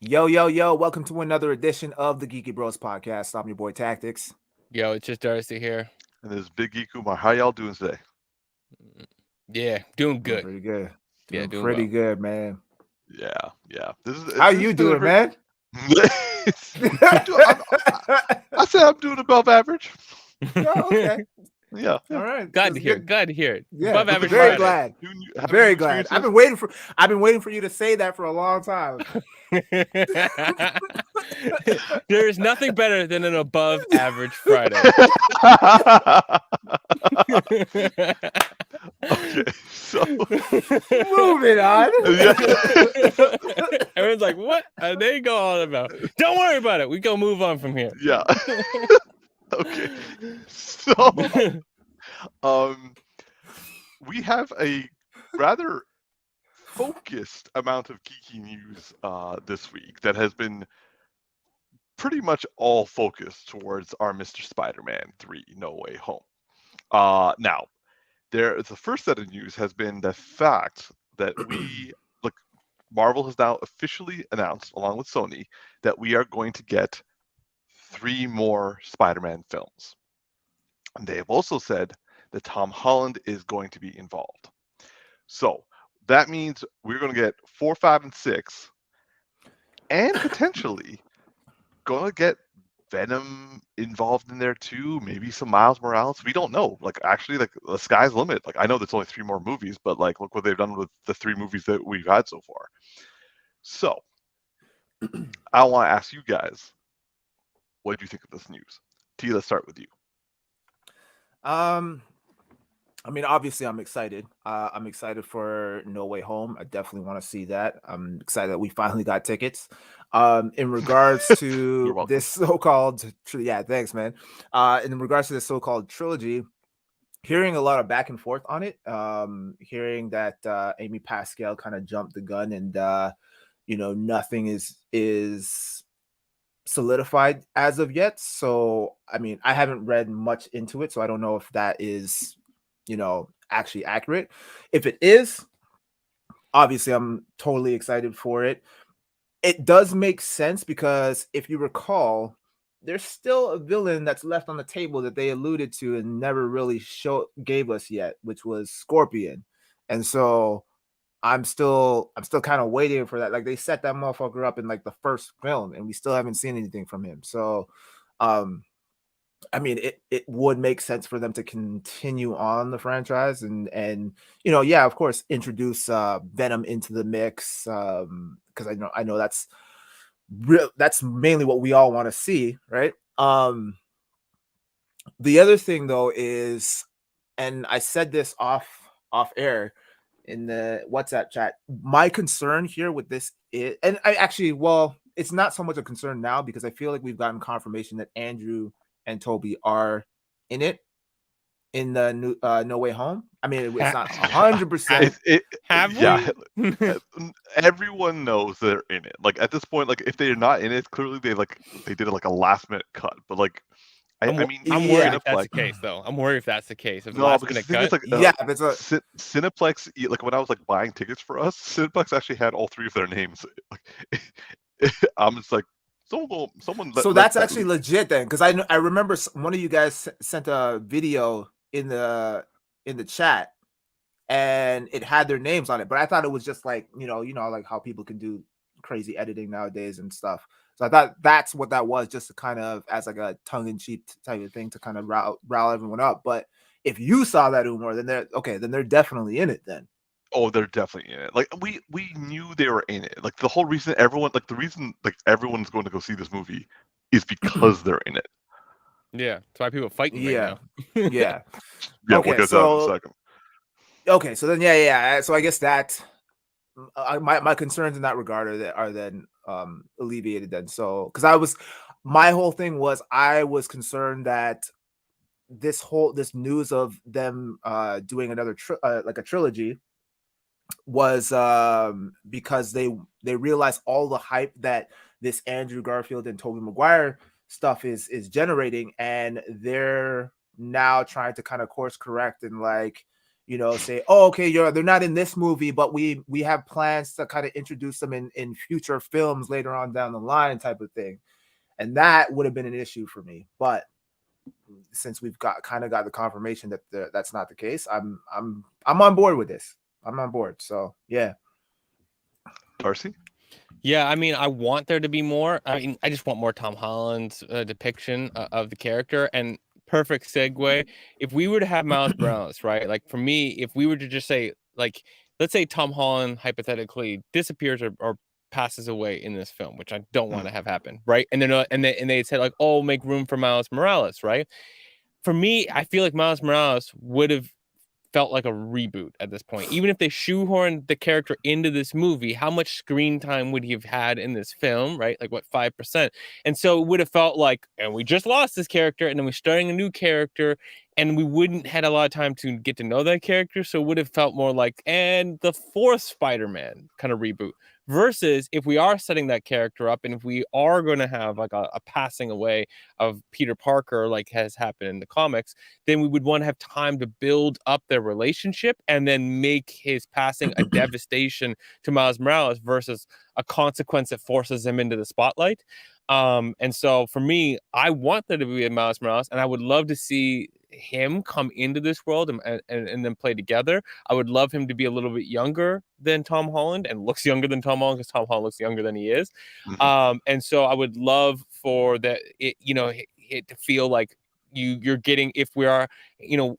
Yo, yo, yo, welcome to another edition of the Geeky Bros Podcast. I'm your boy Tactix. Yo, it's just Darcy here. And this is Big Geek Umar. How y'all doing today? Yeah, doing Doing good. pretty good. Yeah, Doing doing pretty well. good, man. Yeah. How This you has been a doing, very. man? I say I'm doing above average. Oh, okay. Yeah, All yeah. right. Glad That's to hear it. good. Glad to hear it. Yeah. Above Nothing average Very bad. Friday. glad. Having Very new glad. experiences. I've been waiting for you to say that for a long time. There is nothing better than an above average Friday. Okay, so Moving on. yeah, Everyone's like, what are they going about? Don't worry about it. We go move on from here. yeah. Okay, so um, we have a rather focused amount of geeky news this week that has been pretty much all focused towards our Mr. Spider-Man 3 No Way Home. Now, the first set of news has been the fact that Marvel has now officially announced, along with Sony, that we are going to get 3 more Spider-Man films. And they have also said that Tom Holland is going to be involved. So that means we're going to get 4, 5, and 6, and potentially going to get Venom involved in there too. Maybe some Miles Morales. We don't know. Actually, the sky's the limit. I know there's only 3 more movies, but look what they've done with the 3 movies that we've had so far. So I want to ask you guys, what do you think of this news? T, let's start with you. I mean, obviously, I'm excited. I'm excited for No Way Home. I definitely want to see that. I'm excited that we finally got tickets. In regards You're to welcome. this so-called, yeah, thanks, man. In regards to this so-called trilogy, hearing a lot of back and forth on it. Hearing that Amy Pascal kind of jumped the gun, and nothing is solidified as of yet. So, I mean, I haven't read much into it, so I don't know if that is actually accurate. If it is, obviously I'm totally excited for it. It does make sense because if you recall, there's still a villain that's left on the table that they alluded to and never really gave us yet, which was Scorpion. And so I'm still kind of waiting for that. Like, they set that motherfucker up in like the first film and we still haven't seen anything from him. So um I mean, it would make sense for them to continue on the franchise and yeah, of course, introduce Venom into the mix, because I know that's mainly what we all want to see, right? The other thing though is, and I said this off air in the WhatsApp chat, my concern here with this is, and I actually, well, it's not so much a concern now because I feel like we've gotten confirmation that Andrew and Toby are in it in the new No Way Home. I mean, it's not 100%. Have Yeah, we? everyone knows they're in it. At this point, if they're not in it, clearly they did a last minute cut. But I mean, I'm worried Yeah, if that's Cineplex. the case, though. I'm worried if that's the case. If the No, last because minute the thing is, cut. yeah, that's a Cineplex. When I was buying tickets for us, Cineplex actually had all 3 of their names. I'm just like, someone so let that's that. actually legit then, because I remember one of you guys sent a video in the chat and it had their names on it, but I thought it was just like like how people can do crazy editing nowadays and stuff. So I thought that's what that was, just to kind of as like a tongue-in-cheek type of thing to kind of rile everyone up. But if you saw that, Umar, then they're okay. Then they're definitely in it. Then Oh, they're definitely in it. We knew they were in it. The whole reason everyone the reason everyone's going to go see this movie is because they're in it. Yeah, that's why people are fighting right yeah, now. yeah. Yeah, we'll Okay, get to that in a so second. then yeah. So I guess that my concerns in that regard are then alleviated then. So because my whole thing was I was concerned that this news of them doing another like a trilogy was because they realized all the hype that this Andrew Garfield and Tobey Maguire stuff is generating, and they're now trying to kind of course correct and say, oh, okay, they're not in this movie, but we have plans to kind of introduce them in future films later on down the line, type of thing. And that would have been an issue for me. But since we've got the confirmation that that's not the case, I'm on board with this. I'm on board. So yeah. Darcy? Yeah, I mean, I want there to be more. I mean, I just want more Tom Holland's depiction of the character. And perfect segue, if we were to have Miles Morales, right? Like for me, if we were to just say, like, let's say Tom Holland hypothetically disappears or passes away in this film, which I don't want to have happen, right? And then they said like, oh, make room for Miles Morales, right? For me, I feel like Miles Morales would have felt like a reboot at this point. Even if they shoehorned the character into this movie, how much screen time would he have had in this film, right? Like what, 5%? And so it would have felt like, and we just lost this character, and then we're starting a new character, and we wouldn't had a lot of time to get to know that character. So it would have felt more like, and the fourth Spider-Man kind of reboot. Versus if we are setting that character up, and if we are going to have like a passing away of Peter Parker, like has happened in the comics, then we would want to have time to build up their relationship and then make his passing a devastation to Miles Morales versus a consequence that forces him into the spotlight. And so for me, I want there to be a Miles Morales, and I would love to see him come into this world and then play together. I would love him to be a little bit younger than Tom Holland and looks younger than Tom Holland, because Tom Holland looks younger than he is. And so I would love for that, it to feel like you're getting, if we are,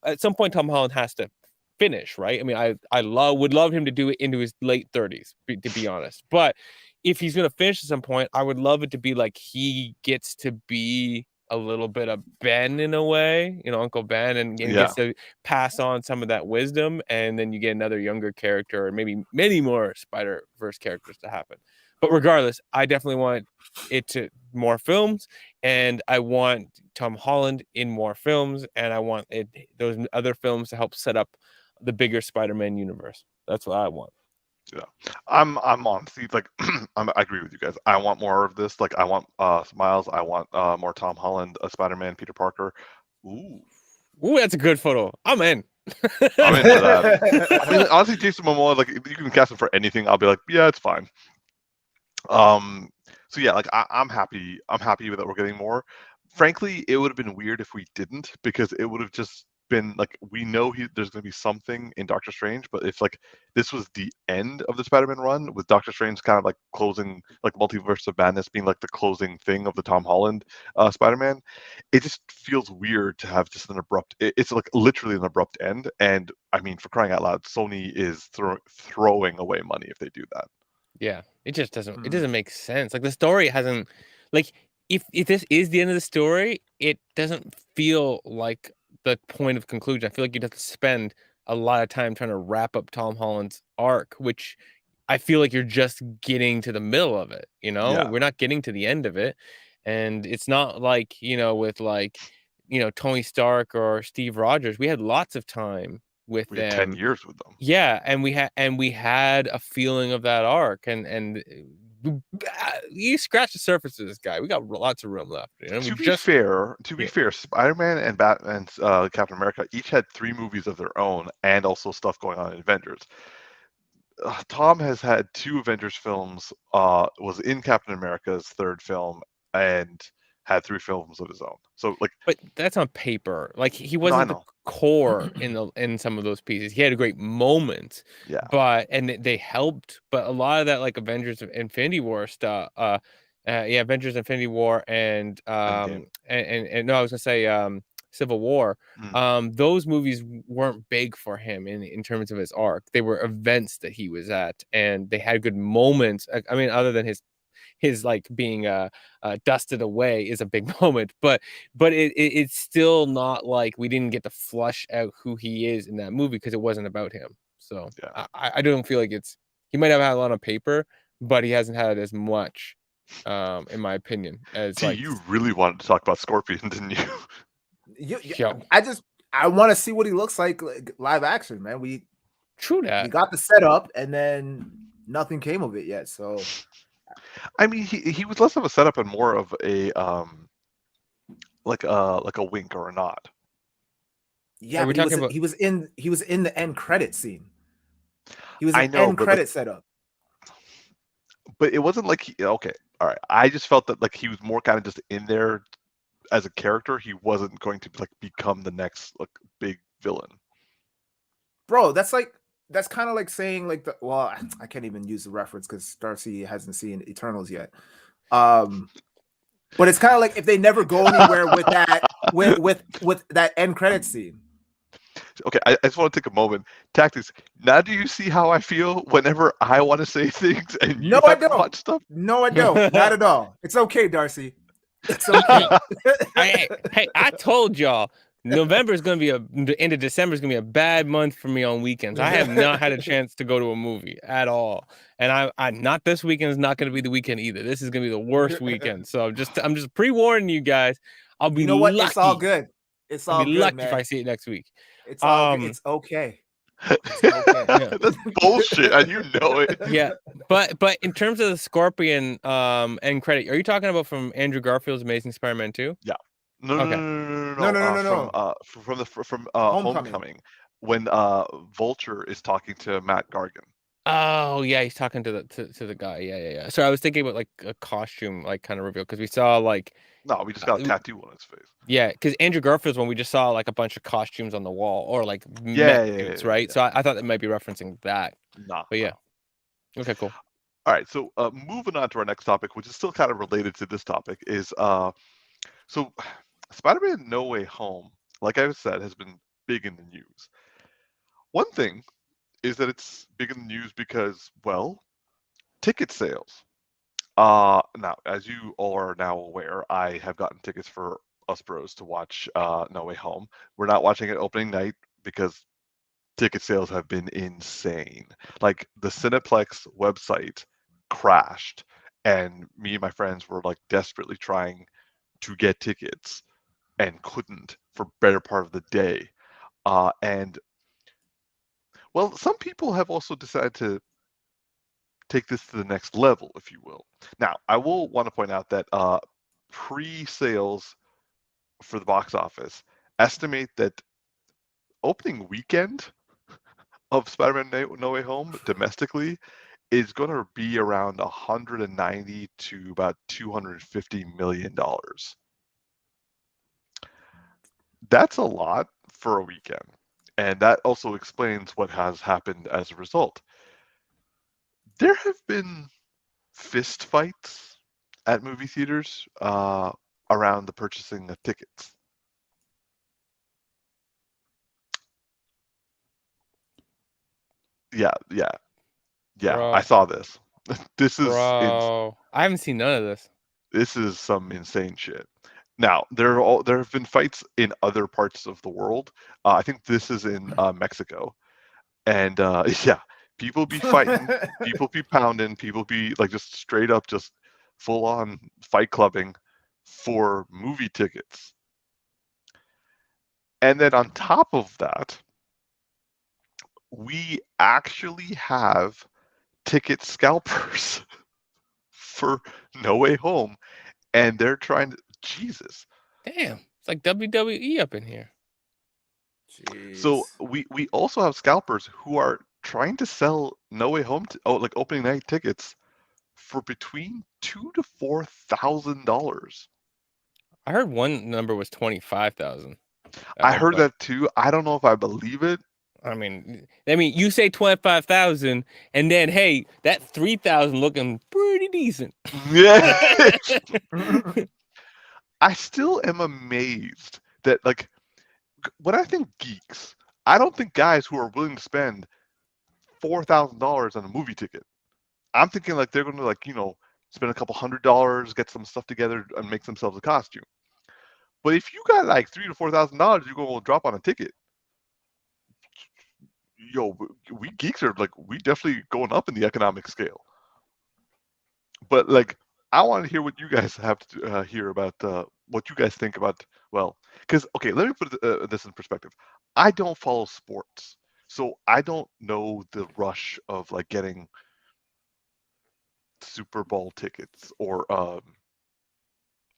at some point Tom Holland has to finish, right? I mean, I would love him to do it into his late 30s, to be honest. But if he's going to finish at some point, I would love it to be like he gets to be a little bit of Ben in a way, Uncle Ben, and gets to pass on some of that wisdom, and then you get another younger character, or maybe many more Spider-Verse characters to happen. But regardless, I definitely want it to more films, and I want Tom Holland in more films, and I want those other films to help set up the bigger Spider-Man universe. That's what I want. Yeah, I'm honestly like I agree with you guys. I want more of this. Like I want Miles. I want more Tom Holland, Spider-Man, Peter Parker. Ooh, that's a good photo. I'm in. I'm into that. I mean, honestly, Jason Momoa, like you can cast him for anything. I'll be like, yeah, it's fine. So yeah, like I'm happy. I'm happy that we're getting more. Frankly, it would have been weird if we didn't, because it would have just been like, we know there's going to be something in Doctor Strange, but if like this was the end of the Spider-Man run, with Doctor Strange kind of like closing, like Multiverse of Madness being like the closing thing of the Tom Holland Spider-Man, it just feels weird to have just an abrupt, it's like literally an abrupt end. And I mean, for crying out loud, Sony is throwing away money if they do that. Yeah, it just doesn't, it doesn't make sense. Like the story hasn't, like if this is the end of the story, it doesn't feel like the point of conclusion. I feel like you'd have to spend a lot of time trying to wrap up Tom Holland's arc, which I feel like you're just getting to the middle of it. Yeah. We're not getting to the end of it. And it's not like, with like, Tony Stark or Steve Rogers. We had lots of time with them. 10 years with them. Yeah. And we had a feeling of that arc, and you scratch the surface of this guy. We got lots of room left. To be fair, Spider-Man and Batman, Captain America each had 3 movies of their own, and also stuff going on in Avengers. Tom has had 2 Avengers films, was in Captain America's 3rd film, and had 3 films of his own. So like, but that's on paper. Like he wasn't the core in some of those pieces. He had a great moment, and they helped. But a lot of that, like Avengers Infinity War stuff, Avengers Infinity War and no, I was gonna say Civil War. Those movies weren't big for him in terms of his arc. They were events that he was at, and they had good moments. I mean, other than his like being dusted away is a big moment, but it's still not like we didn't get to flush out who he is in that movie, because it wasn't about him. So I don't feel like he might have had a lot on paper, but he hasn't had as much, in my opinion, as you really wanted to talk about Scorpion, didn't you? I want to see what he looks like live action, man. We got the setup, and then nothing came of it yet. So I mean, he was less of a setup and more of a like a wink or a nod. Yeah, Are we but talking about? he was in the end credit scene. He was I an know, end but like, credit setup. but it wasn't like okay, all right. I just felt that like he was more kind of just in there as a character. He wasn't going to like become the next like big villain. Bro, that's kind of like saying like I can't even use the reference because Darcy hasn't seen Eternals yet. But it's kind of like if they never go anywhere with that with that end credit scene. Okay, I just want to take a moment. Tactics. Now, do you see how I feel whenever I want to say things and No, you I have to don't. watch stuff? No, I don't. Not at all. It's okay, Darcy. It's okay. I told y'all November is going to be the end of December is going to be a bad month for me on weekends. I have not had a chance to go to a movie at all, and I not this weekend is not going to be the weekend either. This is going to be the worst weekend. So I'm just pre-warning you guys. I'll be You know what? lucky. It's all good. It's I'll all be good, lucky man. if I see it next week. It's all good. It's okay. It's okay. Yeah. That's bullshit, and you know it. Yeah, but in terms of the Scorpion end credit, are you talking about from Andrew Garfield's Amazing Spider-Man 2? Yeah. No, Okay. No. From Homecoming. Homecoming, when Vulture is talking to Matt Gargan. Oh yeah, he's talking to the guy. Yeah. So I was thinking about like a costume like kind of reveal because we saw like No, we just got a tattoo on his face. yeah, because Andrew Garfield's one we just saw like a bunch of costumes on the wall or like Yeah, suits, right? So I thought that might be referencing that. Nah. But yeah, okay, cool. All right, so moving on to our next topic, which is still kind of related to this topic, is so Spider-Man No Way Home, like I said, has been big in the news. One thing is that it's big in the news because, well, ticket sales. Now, as you all are now aware, I have gotten tickets for us bros to watch No Way Home. We're not watching it opening night because ticket sales have been insane. Like the Cineplex website crashed, and me and my friends were like desperately trying to get tickets and couldn't for better part of the day. And well, some people have also decided to take this to the next level, if you will. Now, I will want to point out that pre-sales for the box office estimate that opening weekend of Spider-Man No Way Home domestically is going to be around 190 to about 250 million dollars. That's a lot for a weekend, and that also explains what has happened as a result. There have been fist fights at movie theaters around the purchasing of tickets. Yeah. Bro, I saw this. bro, I haven't seen none of this. This is some insane shit. Now there have been fights in other parts of the world. I think this is in Mexico, and yeah, people be fighting, people be pounding, people be like just straight up just full on fight clubbing for movie tickets. And then on top of that, we actually have ticket scalpers for No Way Home, and they're trying to Jesus. Damn, it's like WWE up in here. Jeez. So we also have scalpers who are trying to sell No Way Home like opening night tickets for between $2,000 to $4,000. I heard one number was 25,000. I heard that too. I don't know if I believe it. I mean, you say 25,000, and then hey, that 3,000 looking pretty decent. Yeah. I still am amazed that like when I think geeks, I don't think guys who are willing to spend $4,000 on a movie ticket. I'm thinking like they're going to like spend a couple $100, get some stuff together, and make themselves a costume. But if you got like $3,000 to $4,000, you're going to drop on a ticket. Yo, we geeks are like we definitely going up in the economic scale. But like, I want to hear what you guys have to hear about what you guys think about. Well, because okay, let me put this in perspective. I don't follow sports, so I don't know the rush of like getting Super Bowl tickets or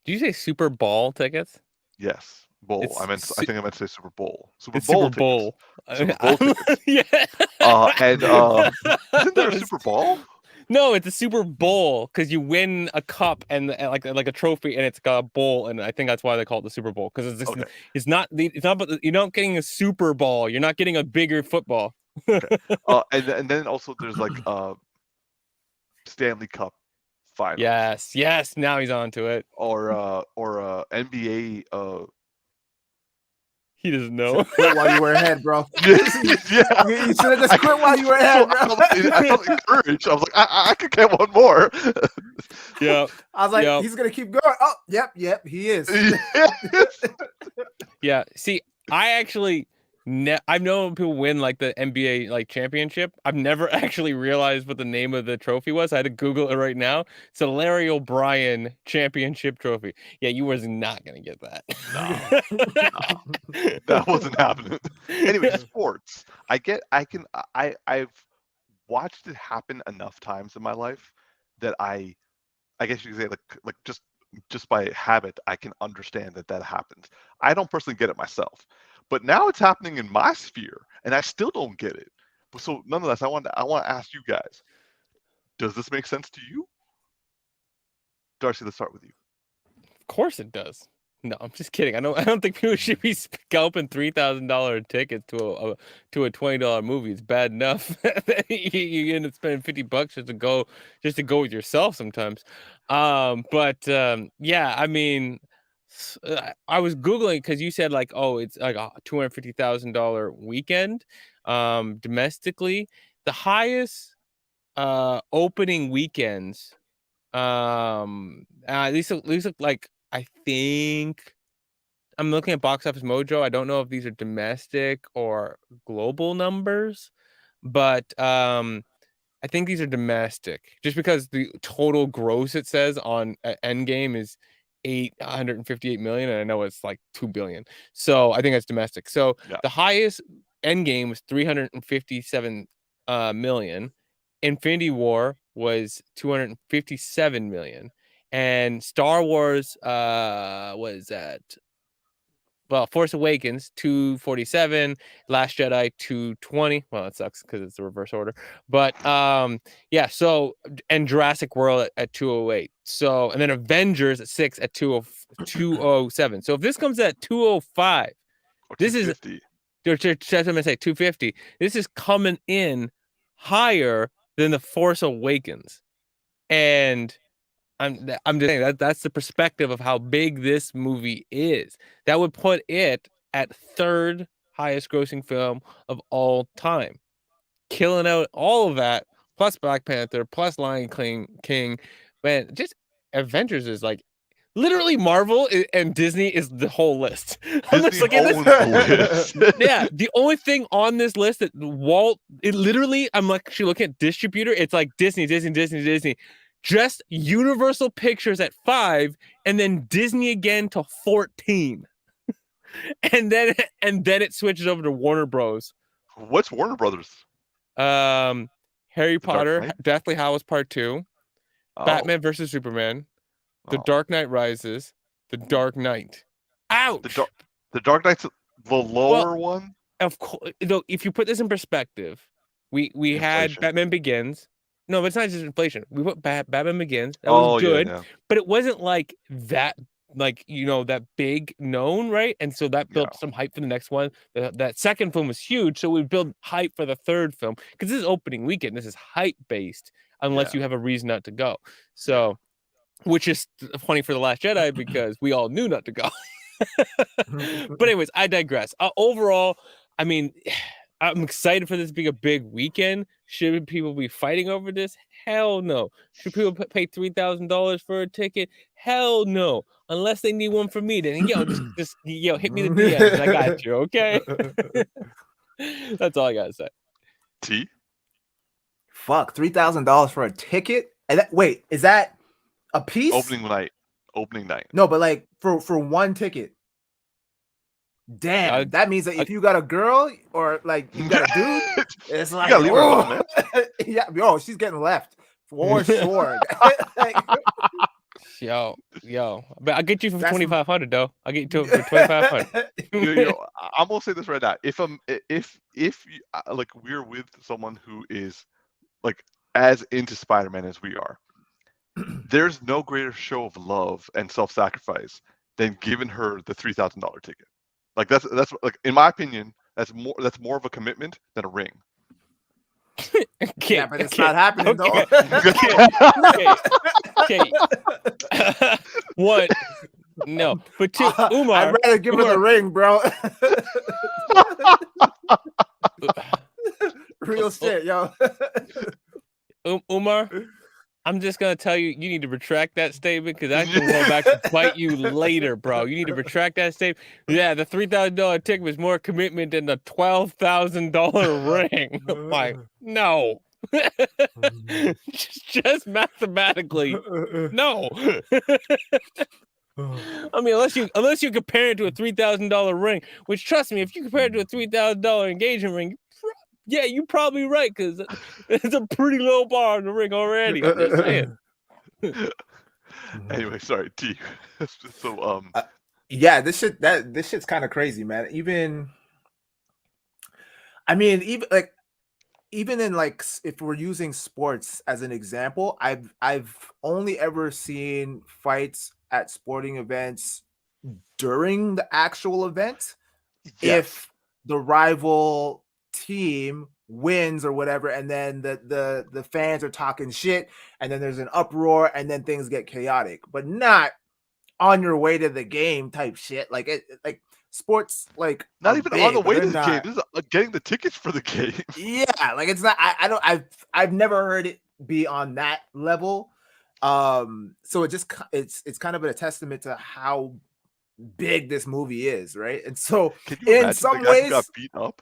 Do you say Super Bowl tickets? yes, Bowl. It's I think I meant to say Super Bowl. Super It's Bowl Super Bowl. tickets. Super Bowl tickets. Yeah. And isn't there a was- Super Bowl? No, it's a Super Bowl because you win a cup and like a trophy, and it's got a bowl, and I think that's why they call it the Super Bowl because it's just, Okay. it's not but you're not getting a Super Bowl. You're not getting a bigger football. And then also there's like Stanley Cup finals. Yes. Now he's on to it. Or NBA. He doesn't know. Quit while you were ahead, bro. Yeah. You should have just quit while you were ahead, bro. I felt encouraged. I was like, I could get one more. Yeah. I was like, Yep. he's gonna keep going. Oh, yep, he is. Yeah. See, I actually I've known people win like the NBA like championship. I've never actually realized what the name of the trophy was. I had to Google it right now. It's a Larry O'Brien championship trophy. Yeah, you was not gonna get that. No. That wasn't happening. Anyway, sports. I've watched it happen enough times in my life that I guess you could say like just by habit, I can understand that happens. I don't personally get it myself, but now it's happening in my sphere, and I still don't get it. So nonetheless, I want to ask you guys: does this make sense to you? Darcy, let's start with you. Of course it does. No, I'm just kidding. I don't think people should be scalping $3,000 tickets to a $20 movie. It's bad enough that you end up spending $50 just to go with yourself sometimes. Yeah, I mean, I was Googling because you said like, oh, it's like a $250,000 weekend domestically. The highest opening weekends these look like, I think I'm looking at Box Office Mojo. I don't know if these are domestic or global numbers, but I think these are domestic just because the total gross it says on Endgame is 858 million, and I know it's like 2 billion. So I think that's domestic. So Yeah. the highest Endgame was 357 million. Infinity War was 257 million. And Star Wars was at, well, Force Awakens 247, Last Jedi 220. Well, it sucks because it's the reverse order. But yeah, so, and Jurassic World at 208. So, and then Avengers at 6 at 207. So if this comes at 205, Or this is 250. that's what I'm gonna say, 250. This is coming in higher than the Force Awakens. And I'm just saying that's the perspective of how big this movie is. That would put it at third highest grossing film of all time, killing out all of that plus Black Panther plus Lion King. Man, just Avengers is like literally Marvel and Disney is the whole list. I'm just looking at this. Yeah, the only thing on this list that I'm actually looking at distributor. It's like Disney. Just Universal Pictures at 5, and then Disney again to 14, and then it switches over to Warner Bros. What's Warner Brothers? Harry Potter, Knight? Deathly Hallows Part 2, Batman versus Superman, The Dark Knight Rises, The Dark Knight. Ouch! The Dark Knight's the lower one. Of course, though, if you put this in perspective, we had Batman Begins. No, but it's not just inflation. We put Batman Begins. That was good, yeah. but it wasn't like that, like, that big known, right? And so that built some hype for the next one. That second film was huge, so we build hype for the third film because this is opening weekend. This is hype based, unless you have a reason not to go. So, which is funny for The Last Jedi because we all knew not to go. But anyways, I digress. Overall, I mean, I'm excited for this being a big weekend. Should people be fighting over this? Hell no. Should people pay $3,000 for a ticket? Hell no. Unless they need one from me, then just hit me the DMs and I got you. Okay. That's all I gotta say. T. Fuck, $3,000 for a ticket? And wait, is that a piece? Opening night. No, but like for one ticket. Damn, that means that if you got a girl or like you got a dude, it's like, you gotta leave her alone, man. Yeah, she's getting left for sure. Yo, Yo, but I'll get you for That's- 2,500 though. I'll get you for 2,500. I'm gonna say this right now. If like we're with someone who is like as into Spider-Man as we are, there's no greater show of love and self-sacrifice than giving her the $3,000 ticket. Like that's like, in my opinion, that's more of a commitment than a ring. Okay, Yeah, but it's not happening though. Okay. One, no, but two, Umar. I'd rather give her the ring, bro. Real shit, yo. Umar, I'm just gonna tell you, you need to retract that statement because I can go back to bite you later, bro. You need to retract that statement. Yeah, the $3,000 ticket was more commitment than the $12,000 ring. Like, no. just mathematically, no. I mean, unless you compare it to a $3,000 ring, which, trust me, if you compare it to a $3,000 engagement ring, yeah, you're probably right, because it's a pretty low bar on the ring already. I'm just saying. Anyway, sorry, T. So yeah, this shit's kind of crazy, man. Even in like, if we're using sports as an example, I've only ever seen fights at sporting events during the actual event. yes. If the rival team wins or whatever, and then the fans are talking shit, and then there's an uproar, and then things get chaotic, but not on your way to the game type shit. Like like sports, like Not even big, on the way but to the they're game. not. This is getting the tickets for the game. Yeah, like it's not. I've never heard it be on that level. So it's kind of a testament to how big this movie is, right? And so Can you in imagine some the guy who ways, got beat up?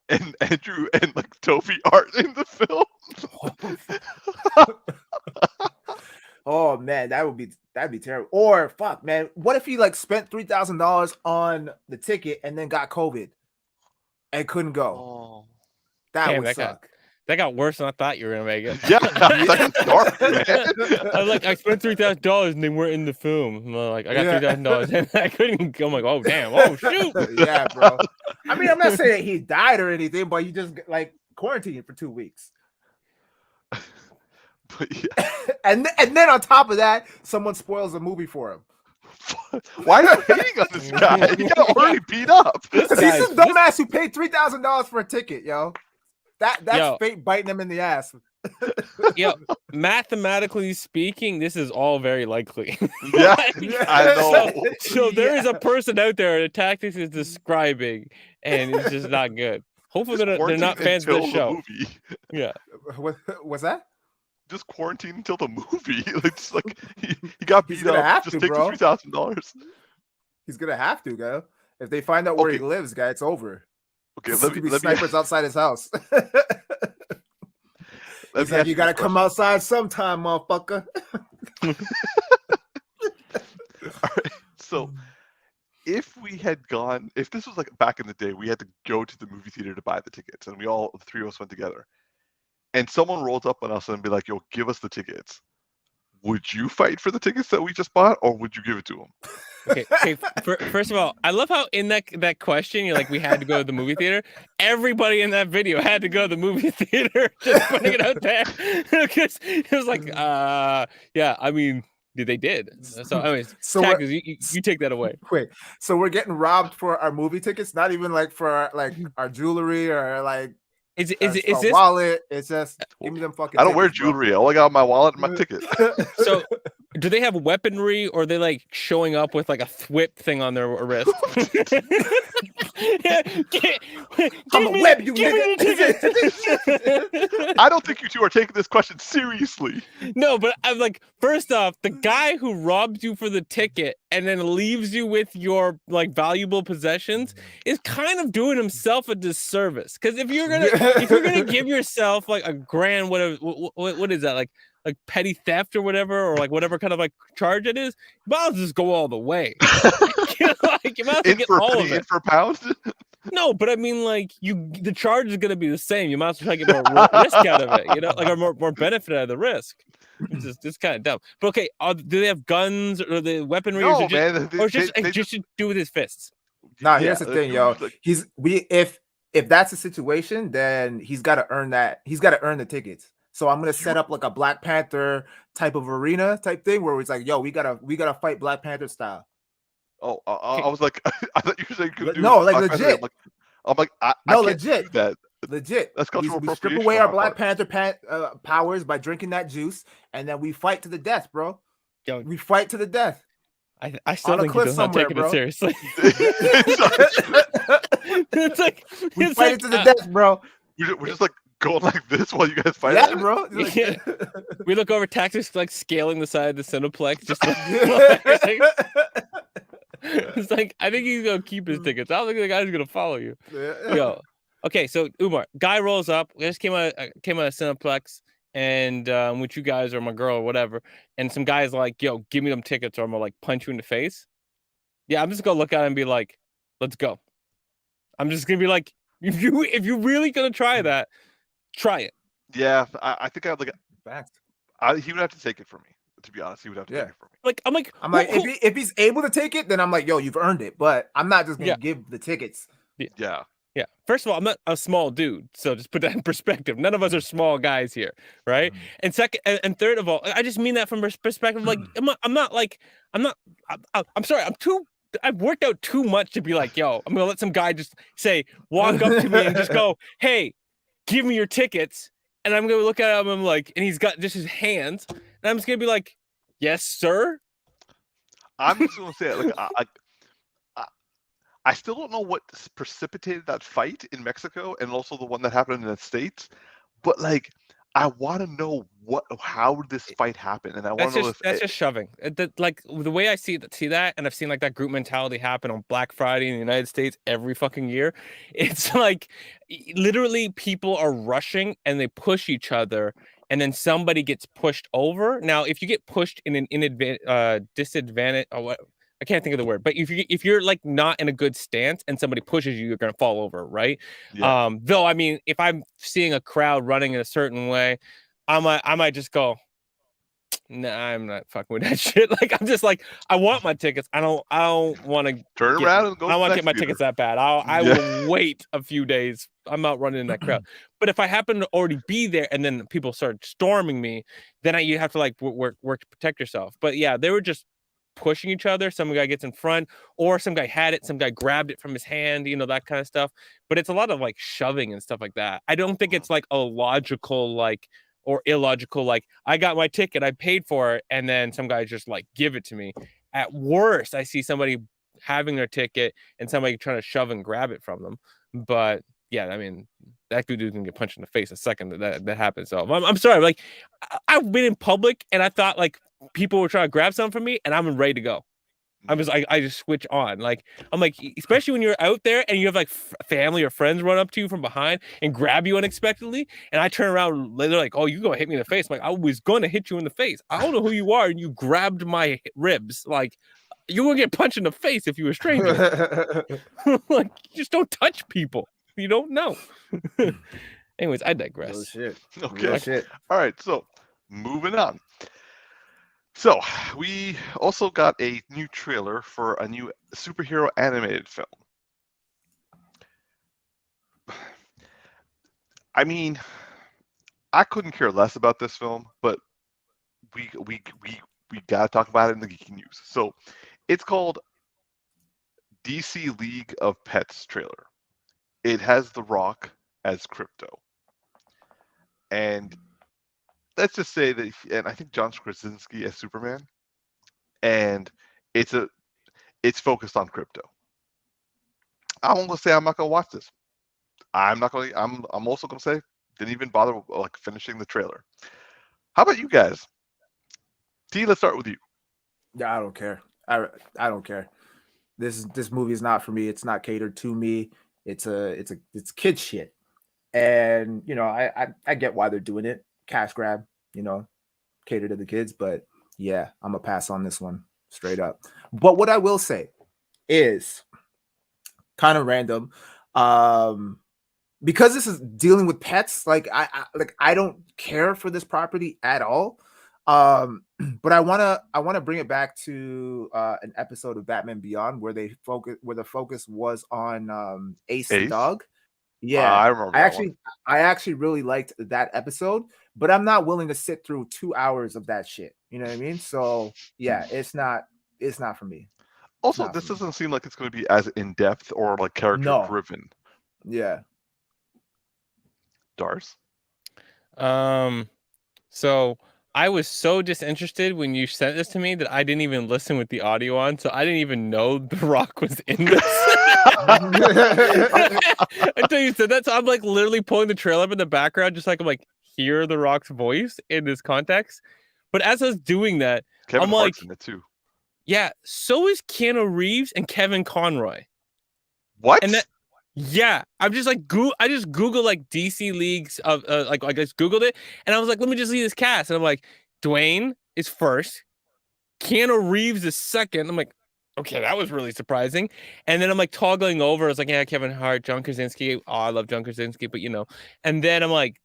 And Andrew and like Toby are in the film. oh man, that'd be terrible. Or fuck, man, what if he like spent $3,000 on the ticket and then got COVID and couldn't go? Oh. That Damn, would suck. That got worse than I thought you were gonna make it. Yeah, that's dark, man. I spent $3,000 and they weren't in the film. I'm like, I got Yeah. $3,000 and I couldn't. I'm like, oh damn, oh shoot. Yeah, bro. I mean, I'm not saying that he died or anything, but you just like quarantined for 2 weeks. But yeah. and then on top of that, someone spoils the movie for him. Why are you hating on this guy? He got already beat up. Because he's some dumbass who paid $3,000 for a ticket, yo. That's Yo. fate biting him in the ass. Yo, mathematically speaking, this is all very likely. Yeah, I know. So there is a person out there that Tactix is describing, and it's just not good. Hopefully they're not fans of this show. Movie. Yeah. What's that? Just quarantine until the movie. It's like he got He's beat gonna up. have Just to, take bro. the $3,000. He's gonna have to go. If they find out where he Okay. lives, guy, it's over. Okay, There's let gonna me be snipers outside his house. He's like, ask you gotta this come question. outside sometime, motherfucker. All right. So if this was like back in the day, we had to go to the movie theater to buy the tickets, and the three of us went together, and someone rolled up on us and be like, yo, give us the tickets. Would you fight for the tickets that we just bought, or would you give it to them? Okay. First of all, I love how in that question you're like, we had to go to the movie theater. Everybody in that video had to go to the movie theater. Just putting it out there because it was like, yeah. I mean, they did. So, anyways, So Tactix, you take that away. Wait, so we're getting robbed for our movie tickets? Not even like for our jewelry or like Is our this wallet? It's just give me them fucking. I don't wear tickets, bro. jewelry. All I got my wallet and my ticket. so? Do they have weaponry, or are they like showing up with like a whip thing on their wrist? I'm a web you nigga. I don't think you two are taking this question seriously. No, but I'm like, first off, the guy who robbed you for the ticket and then leaves you with your like valuable possessions is kind of doing himself a disservice. Because if you're gonna give yourself like a grand, what is that, like petty theft or whatever, or like whatever kind of like charge it is, you might as well just go all the way. You might as well get all of it. In for a pound? No, but I mean, like, the charge is going to be the same. You might as well try to get more risk out of it, like, or more benefit out of the risk. It's kind of dumb. But okay, do they have guns or the weaponry, No, or just, man. or just do with his fists? Nah, Yeah, here's the thing, yo. like, If that's the situation, then he's got to earn that. He's got to earn the tickets. So I'm gonna set up like a Black Panther type of arena type thing where it's like, yo, we gotta fight Black Panther style. oh, I was like, I thought you were saying you could do No, like Black Panther. legit. I'm like, I No, can't legit. do that. Legit. That's cultural We strip appropriation away on our my Black part. Panther powers by drinking that juice, and then we fight to the death, bro. Yo, We fight to the death. I still On a think cliff you're not somewhere, taking bro. it seriously. It's like We it's fight like, it to the death, bro. We're just like going like this while you guys fight. Yeah, at it? bro. Like, Yeah. We look over Tactix like scaling the side of the Cineplex. Just it's like I think he's gonna keep his tickets. I don't think the guy's gonna follow you. Yo, okay, so Umar, guy rolls up. I just came out of Cineplex, and with you guys or my girl or whatever, and some guy's like, "Yo, give me them tickets, or I'm gonna like punch you in the face." Yeah, I'm just gonna look at him and be like, "Let's go." I'm just gonna be like, if you're really gonna try that, try it. Yeah, I think I'd like. Facts. He would have to take it from me. To be honest, he would have to take it from me. Like I'm like, if he's able to take it, then I'm like, yo, you've earned it. But I'm not just gonna give the tickets. Yeah. Yeah. First of all, I'm not a small dude, so just put that in perspective. None of us are small guys here, right? Mhm. And second, and third of all, I just mean that from perspective. Like, I'm sorry. I've worked out too much to be like, yo, I'm gonna let some guy just walk up to me and just go, hey, give me your tickets. And I'm gonna look at him and I'm like, and he's got just his hands, and I'm just gonna be like, yes, sir. I'm just gonna say it. Like, I still don't know what precipitated that fight in Mexico and also the one that happened in the States, but like, I want to know how this fight happened, and I want to know if that's just shoving. Like the way I see that, and I've seen like that group mentality happen on Black Friday in the United States every fucking year. It's like literally people are rushing and they push each other, and then somebody gets pushed over. Now, if you get pushed in an disadvantage, or what? I can't think of the word, but if you're like not in a good stance and somebody pushes you, you're gonna fall over, right? Yeah. Though I mean, if I'm seeing a crowd running in a certain way, I might just go, nah, I'm not fucking with that shit. Like I'm just like, I want my tickets. I don't want to turn around and go. I don't want to get my tickets that bad. I will wait a few days. I'm not running in that crowd. But if I happen to already be there and then people start storming me, then you have to like work to protect yourself. But yeah, they were just pushing each other. Some guy gets in front, or some guy had it, some guy grabbed it from his hand, that kind of stuff. But it's a lot of like shoving and stuff like that. I don't think it's like a logical like or illogical like I got my ticket, I paid for it, and then some guy just like give it to me. At worst, I see somebody having their ticket and somebody trying to shove and grab it from them. But yeah, I mean, that dude can get punched in the face a second that happens. So I'm sorry, like I've been in public and I thought like people were trying to grab something from me and I'm ready to go. I just switch on. Like I'm like, especially when you're out there and you have like family or friends run up to you from behind and grab you unexpectedly, and I turn around, they're like, "Oh, you gonna hit me in the face?" I'm like, I was gonna hit you in the face. I don't know who you are, and you grabbed my ribs. Like you gonna get punched in the face if you were a stranger. Like just don't touch people. You don't know. Anyways, I digress. Oh shit. Okay. Real shit. All right. So moving on. So we also got a new trailer for a new superhero animated film. I mean, I couldn't care less about this film, but we gotta talk about it in the Geeky News. So it's called DC League of Pets trailer. It has The Rock as Crypto, and let's just say that, and I think John Krasinski as Superman, and it's focused on crypto. I'm gonna say I'm not gonna watch this. I'm also gonna say didn't even bother like finishing the trailer. How about you guys? T, let's start with you. Yeah, I don't care. I don't care. This movie is not for me. It's not catered to me. It's kid shit. And I get why they're doing it. Cash grab, cater to the kids, but yeah, I'm gonna pass on this one straight up. But what I will say is kind of random. Because this is dealing with pets, like I don't care for this property at all. But I wanna bring it back to an episode of Batman Beyond where the focus was on Ace the Ace? dog. Yeah, I remember I that one. actually I actually really liked that episode, but I'm not willing to sit through 2 hours of that shit. You know what I mean? So yeah, it's not for me. It's Also, not this for me. doesn't seem like it's going to be as in depth or like character No. driven. Yeah. Dars? So I was so disinterested when you sent this to me that I didn't even listen with the audio on, so I didn't even know The Rock was in this. Until you said that, so I'm like literally pulling the trailer up in the background, just like I'm like hear The Rock's voice in this context. But as I was doing that, Kevin I'm Hart's like, in it too. yeah, so is Keanu Reeves and Kevin Conroy. What? And that, yeah, I'm just like I just Googled like DC leagues of like I just Googled it, and I was like, let me just see this cast, and I'm like, Dwayne is first, Keanu Reeves is second. I'm like, okay, that was really surprising. And then I'm like toggling over. It's like, yeah, Kevin Hart, John Krasinski. Oh, I love John Krasinski, but you know. And then I'm like,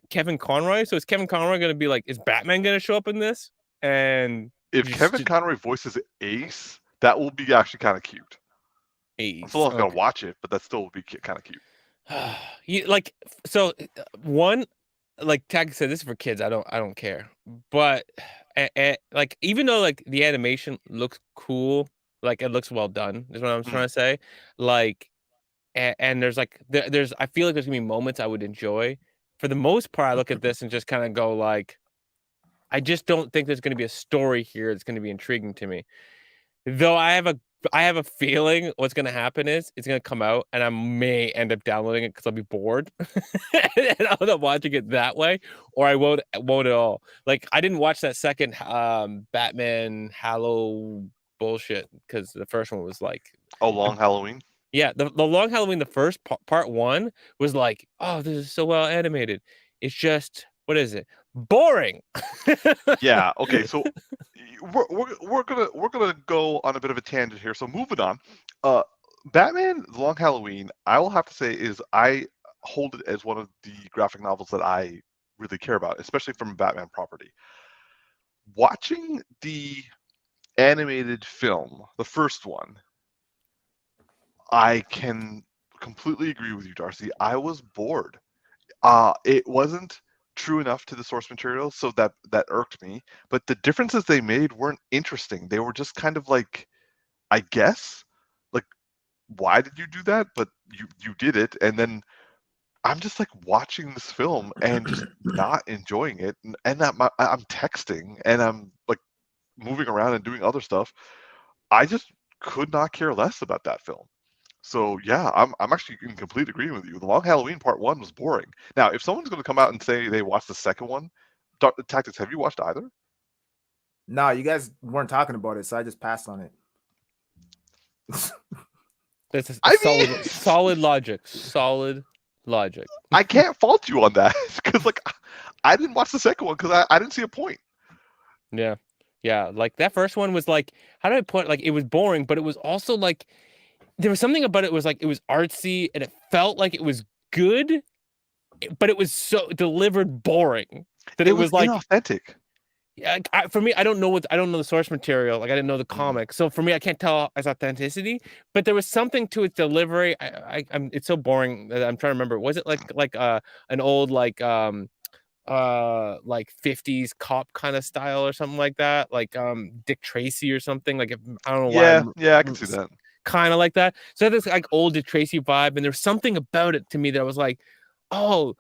Kevin Conroy. So is Kevin Conroy going to be like, is Batman going to show up in this? And If Kevin Conroy voices Ace, that will be actually kind of cute. I'm still not gonna watch it, but that still would be kind of cute. Like, so one, like Tag said, this is for kids. I don't care. But like, even though like the animation looks cool, like it looks well done, is what I'm trying to say. Like, and there's like there's I feel like there's gonna be moments I would enjoy. For the most part, I look at this and just kind of go like, I just don't think there's gonna be a story here that's gonna be intriguing to me. Though I have a feeling what's gonna happen is it's gonna come out and I may end up downloading it because I'll be bored and I'll end up watching it that way, or I won't at all. Like I didn't watch that second Batman Hallow bullshit because the first one was like Long Halloween. Yeah, the Long Halloween, the first part one was like, oh, this is so well animated. It's just what is it? Boring. Yeah. Okay. So we're gonna go on a bit of a tangent here. So moving on. Batman: The Long Halloween. I will have to say is I hold it as one of the graphic novels that I really care about, especially from a Batman property. Watching the animated film, the first one, I can completely agree with you, Darcy. I was bored. It wasn't true enough to the source material, so that irked me. But the differences they made weren't interesting. They were just kind of like, I guess, like, why did you do that? But you did it, and then I'm just like watching this film and just not enjoying it. And I'm texting and I'm like moving around and doing other stuff. I just could not care less about that film. So yeah, I'm actually in complete agreement with you. The Long Halloween Part 1 was boring. Now, if someone's going to come out and say they watched the second one, Tactix, have you watched either? No, you guys weren't talking about it, so I just passed on it. That's mean, solid logic. Solid logic. I can't fault you on that because like I didn't watch the second one because I didn't see a point. Yeah. Yeah. Like that first one was like, how do I put it? Like it was boring, but it was also like there was something about it was like it was artsy and it felt like it was good, but it was so delivered boring that it was like inauthentic. Yeah, for me, I don't know the source material. Like I didn't know the comic, so for me, I can't tell its authenticity. But there was something to its delivery. It's so boring that I'm trying to remember. Was it like an old like 50s cop kind of style or something like that, like Dick Tracy or something? Like I don't know why. Yeah, I can see that. Kind of like that. So this like old Dick Tracy vibe, and there's something about it to me that I was like, oh,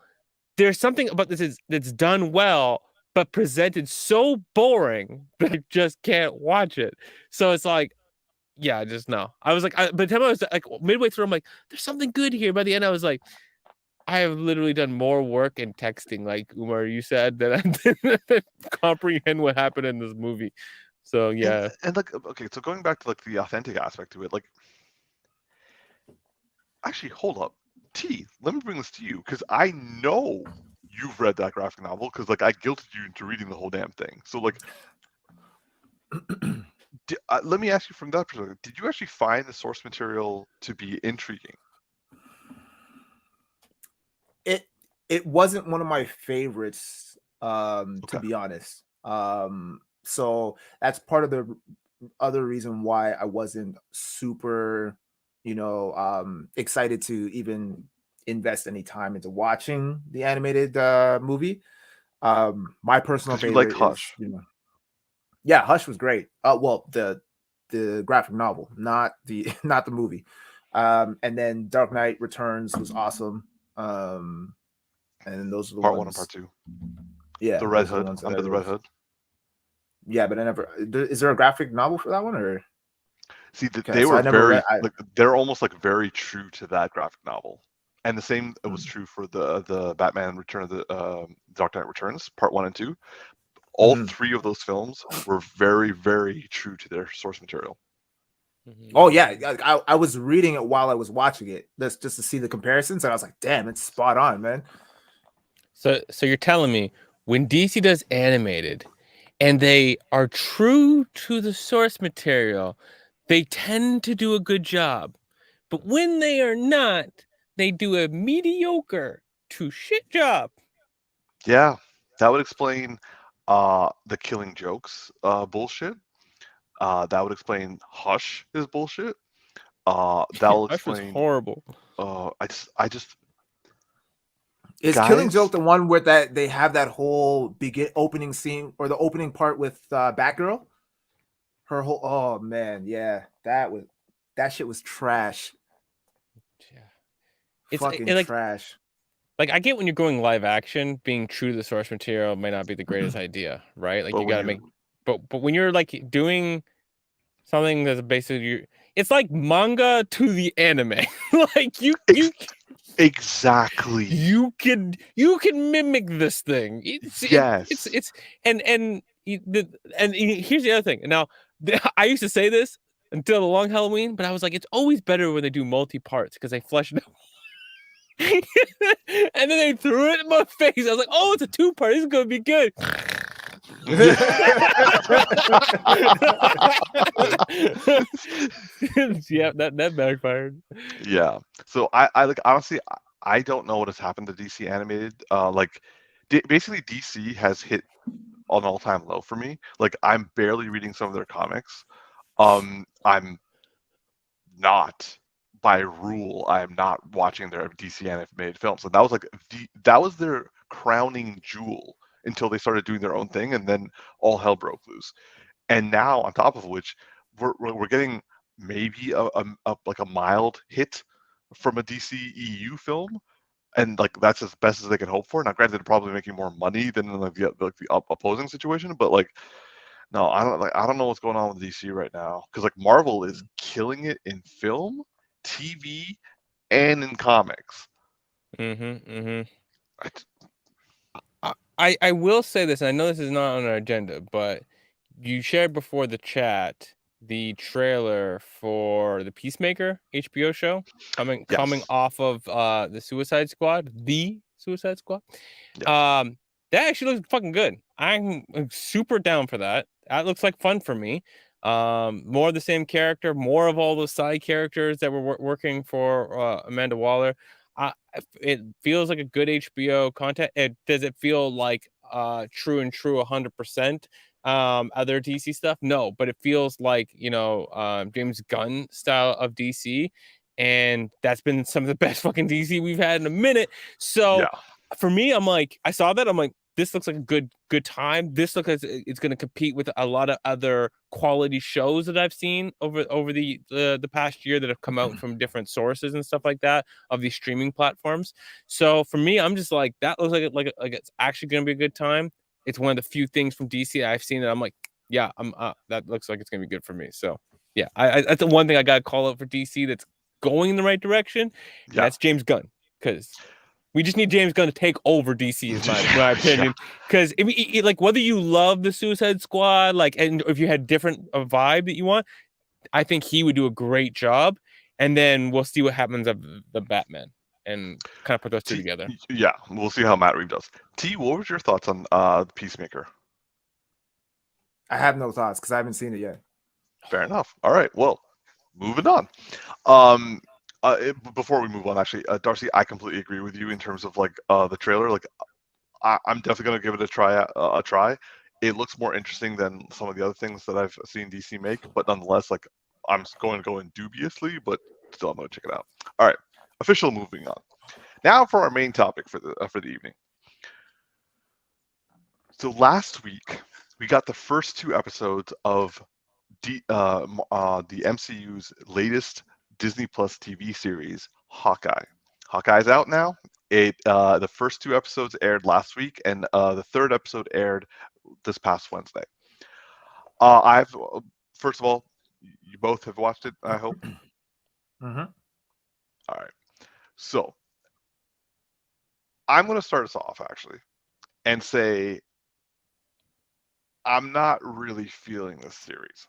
there's something about this that's done well, but presented so boring that I just can't watch it. So it's like, yeah, just no. I was like, by the time I was like midway through, I'm like, there's something good here. By the end, I was like, I have literally done more work in texting, like Umar, you said, that I didn't comprehend what happened in this movie. So yeah, and like okay, so going back to like the authentic aspect to it, like actually, hold up, let me bring this to you because I know you've read that graphic novel because like I guilted you into reading the whole damn thing. So like, let me ask you from that perspective: did you actually find the source material to be intriguing? It wasn't one of my favorites, to be honest. So that's part of the other reason why I wasn't super, excited to even invest any time into watching the animated movie. My personal Because you liked favorite is, Hush. Yeah, Hush was great. Well, the graphic novel, not the not the movie. And then Dark Knight Returns was awesome. And those are the Part 1 and ones. Part 2. Yeah, The Red those are the Hood. ones that I Under the Red really. Hood. Yeah, but I never. Is there a graphic novel for that one, or? See, Okay, they so were I never read. very like they're almost like very true to that graphic novel, and the same it was true for the Batman Return of the Dark Knight Returns Part 1 and 2. All Mhm. 3 of those films were very, very true to their source material. Oh yeah, I was reading it while I was watching it. That's just to see the comparisons, and I was like, "Damn, it's spot on, man." So you're telling me when DC does animated and they are true to the source material, they tend to do a good job. But when they are not, they do a mediocre to shit job. Yeah, that would explain the Killing Jokes bullshit. That would explain Hush is bullshit. That will Hush was explain. horrible. I just Is Killing guys. Joke the one where that they have that whole opening scene or the opening part with Batgirl? Her whole oh man, yeah, that shit was trash. Yeah. Fucking trash. Like I get when you're going live action, being true to the source material might not be the greatest idea, right? Like But you when got to you make, but when you're like doing something that's basically it's like manga to the anime. Like exactly. you can mimic this thing. Yes. It's and here's the other thing. Now I used to say this until the long Halloween, but I was like, it's always better when they do multi parts because they flesh it out. And then they threw it in my face. I was like, oh, it's a 2-part. This is gonna be good. Yeah, that backfired. Yeah. So I like honestly I don't know what has happened to DC animated. Basically DC has hit an all-time low for me. Like I'm barely reading some of their comics. I'm not by rule. I am not watching their DC animated films. And that was like that was their crowning jewel until they started doing their own thing, and then all hell broke loose. And now, on top of which, we're getting maybe like a mild hit from a DC EU film, and like that's as best as they can hope for. Now, granted, they're probably making more money than like the opposing situation, but like no, I don't know what's going on with DC right now because like Marvel is killing it in film, TV, and in comics. I will say this, and I know this is not on our agenda, but you shared before the chat the trailer for the Peacemaker HBO show coming Yes. off of the Suicide Squad. Yeah. That actually looks fucking good. I'm super down for that. That looks like fun for me. More of the same character, more of all those side characters that were working for Amanda Waller. It feels like a good HBO content. Does it feel like true 100%? Other DC stuff? No, but it feels like, James Gunn style of DC. And that's been some of the best fucking DC we've had in a minute. So Yeah. for me, I'm like, I saw that. I'm like, this looks like a good time. This looks like it's going to compete with a lot of other quality shows that I've seen over the past year that have come out from different sources and stuff like that of these streaming platforms. So for me, I'm just like, that looks like it's actually going to be a good time. It's one of the few things from DC I've seen that I'm like, yeah, that looks like it's going to be good for me. So yeah, that's the one thing I got to call out for DC that's going in the right direction. And Yeah. that's James Gunn, because we just need James Gunn to take over DC, is my opinion. Because like whether you love the Suicide Squad, like, and if you had different vibe that you want, I think he would do a great job. And then we'll see what happens of the Batman and kind of put those two together. Yeah, we'll see how Matt Reeves does. T, what was your thoughts on Peacemaker? I have no thoughts because I haven't seen it yet. Fair enough. All right. Well, moving on. Before we move on, actually, Darcy, I completely agree with you in terms of like the trailer. Like, I'm definitely gonna give it a try. it looks more interesting than some of the other things that I've seen DC make. But nonetheless, like I'm going to go in dubiously, but still I'm going to check it out. All right, official moving on. Now for our main topic for the evening. So last week we got the first 2 episodes of the MCU's latest Disney Plus TV series, Hawkeye. Hawkeye's out now. The first 2 episodes aired last week, and the 3rd episode aired this past Wednesday. First of all, you both have watched it, I hope. Mm-hmm. All right. So I'm going to start us off actually, and say I'm not really feeling this series.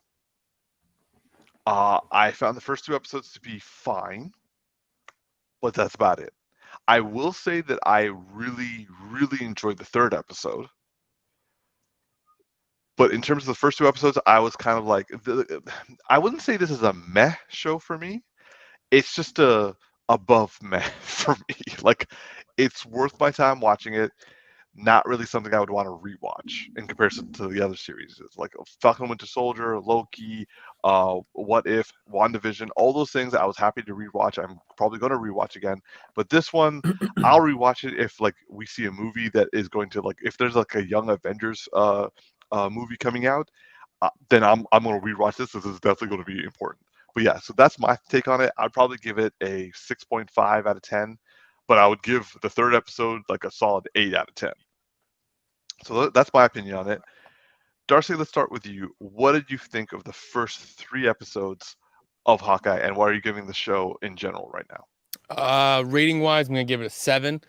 I found the first 2 episodes to be fine, but that's about it. I will say that I really, really enjoyed the 3rd episode. But in terms of the first 2 episodes, I was kind of like, I wouldn't say this is a meh show for me. It's just a above meh for me. Like, it's worth my time watching it. Not really something I would want to rewatch in comparison to the other series. It's like Falcon Winter Soldier, Loki, What If, WandaVision, all those things I was happy to rewatch. I'm probably going to rewatch again. But this one, I'll rewatch it if like we see a movie that is going to like if there's like a Young Avengers movie coming out, then I'm going to rewatch this. This is definitely going to be important. But yeah, so that's my take on it. I'd probably give it a 6.5 out of 10, but I would give the 3rd episode like a solid 8 out of 10. So that's my opinion on it. Darcy, let's start with you. What did you think of the first 3 episodes of Hawkeye, and why are you giving the show in general right now? Rating wise, I'm gonna give it a 7.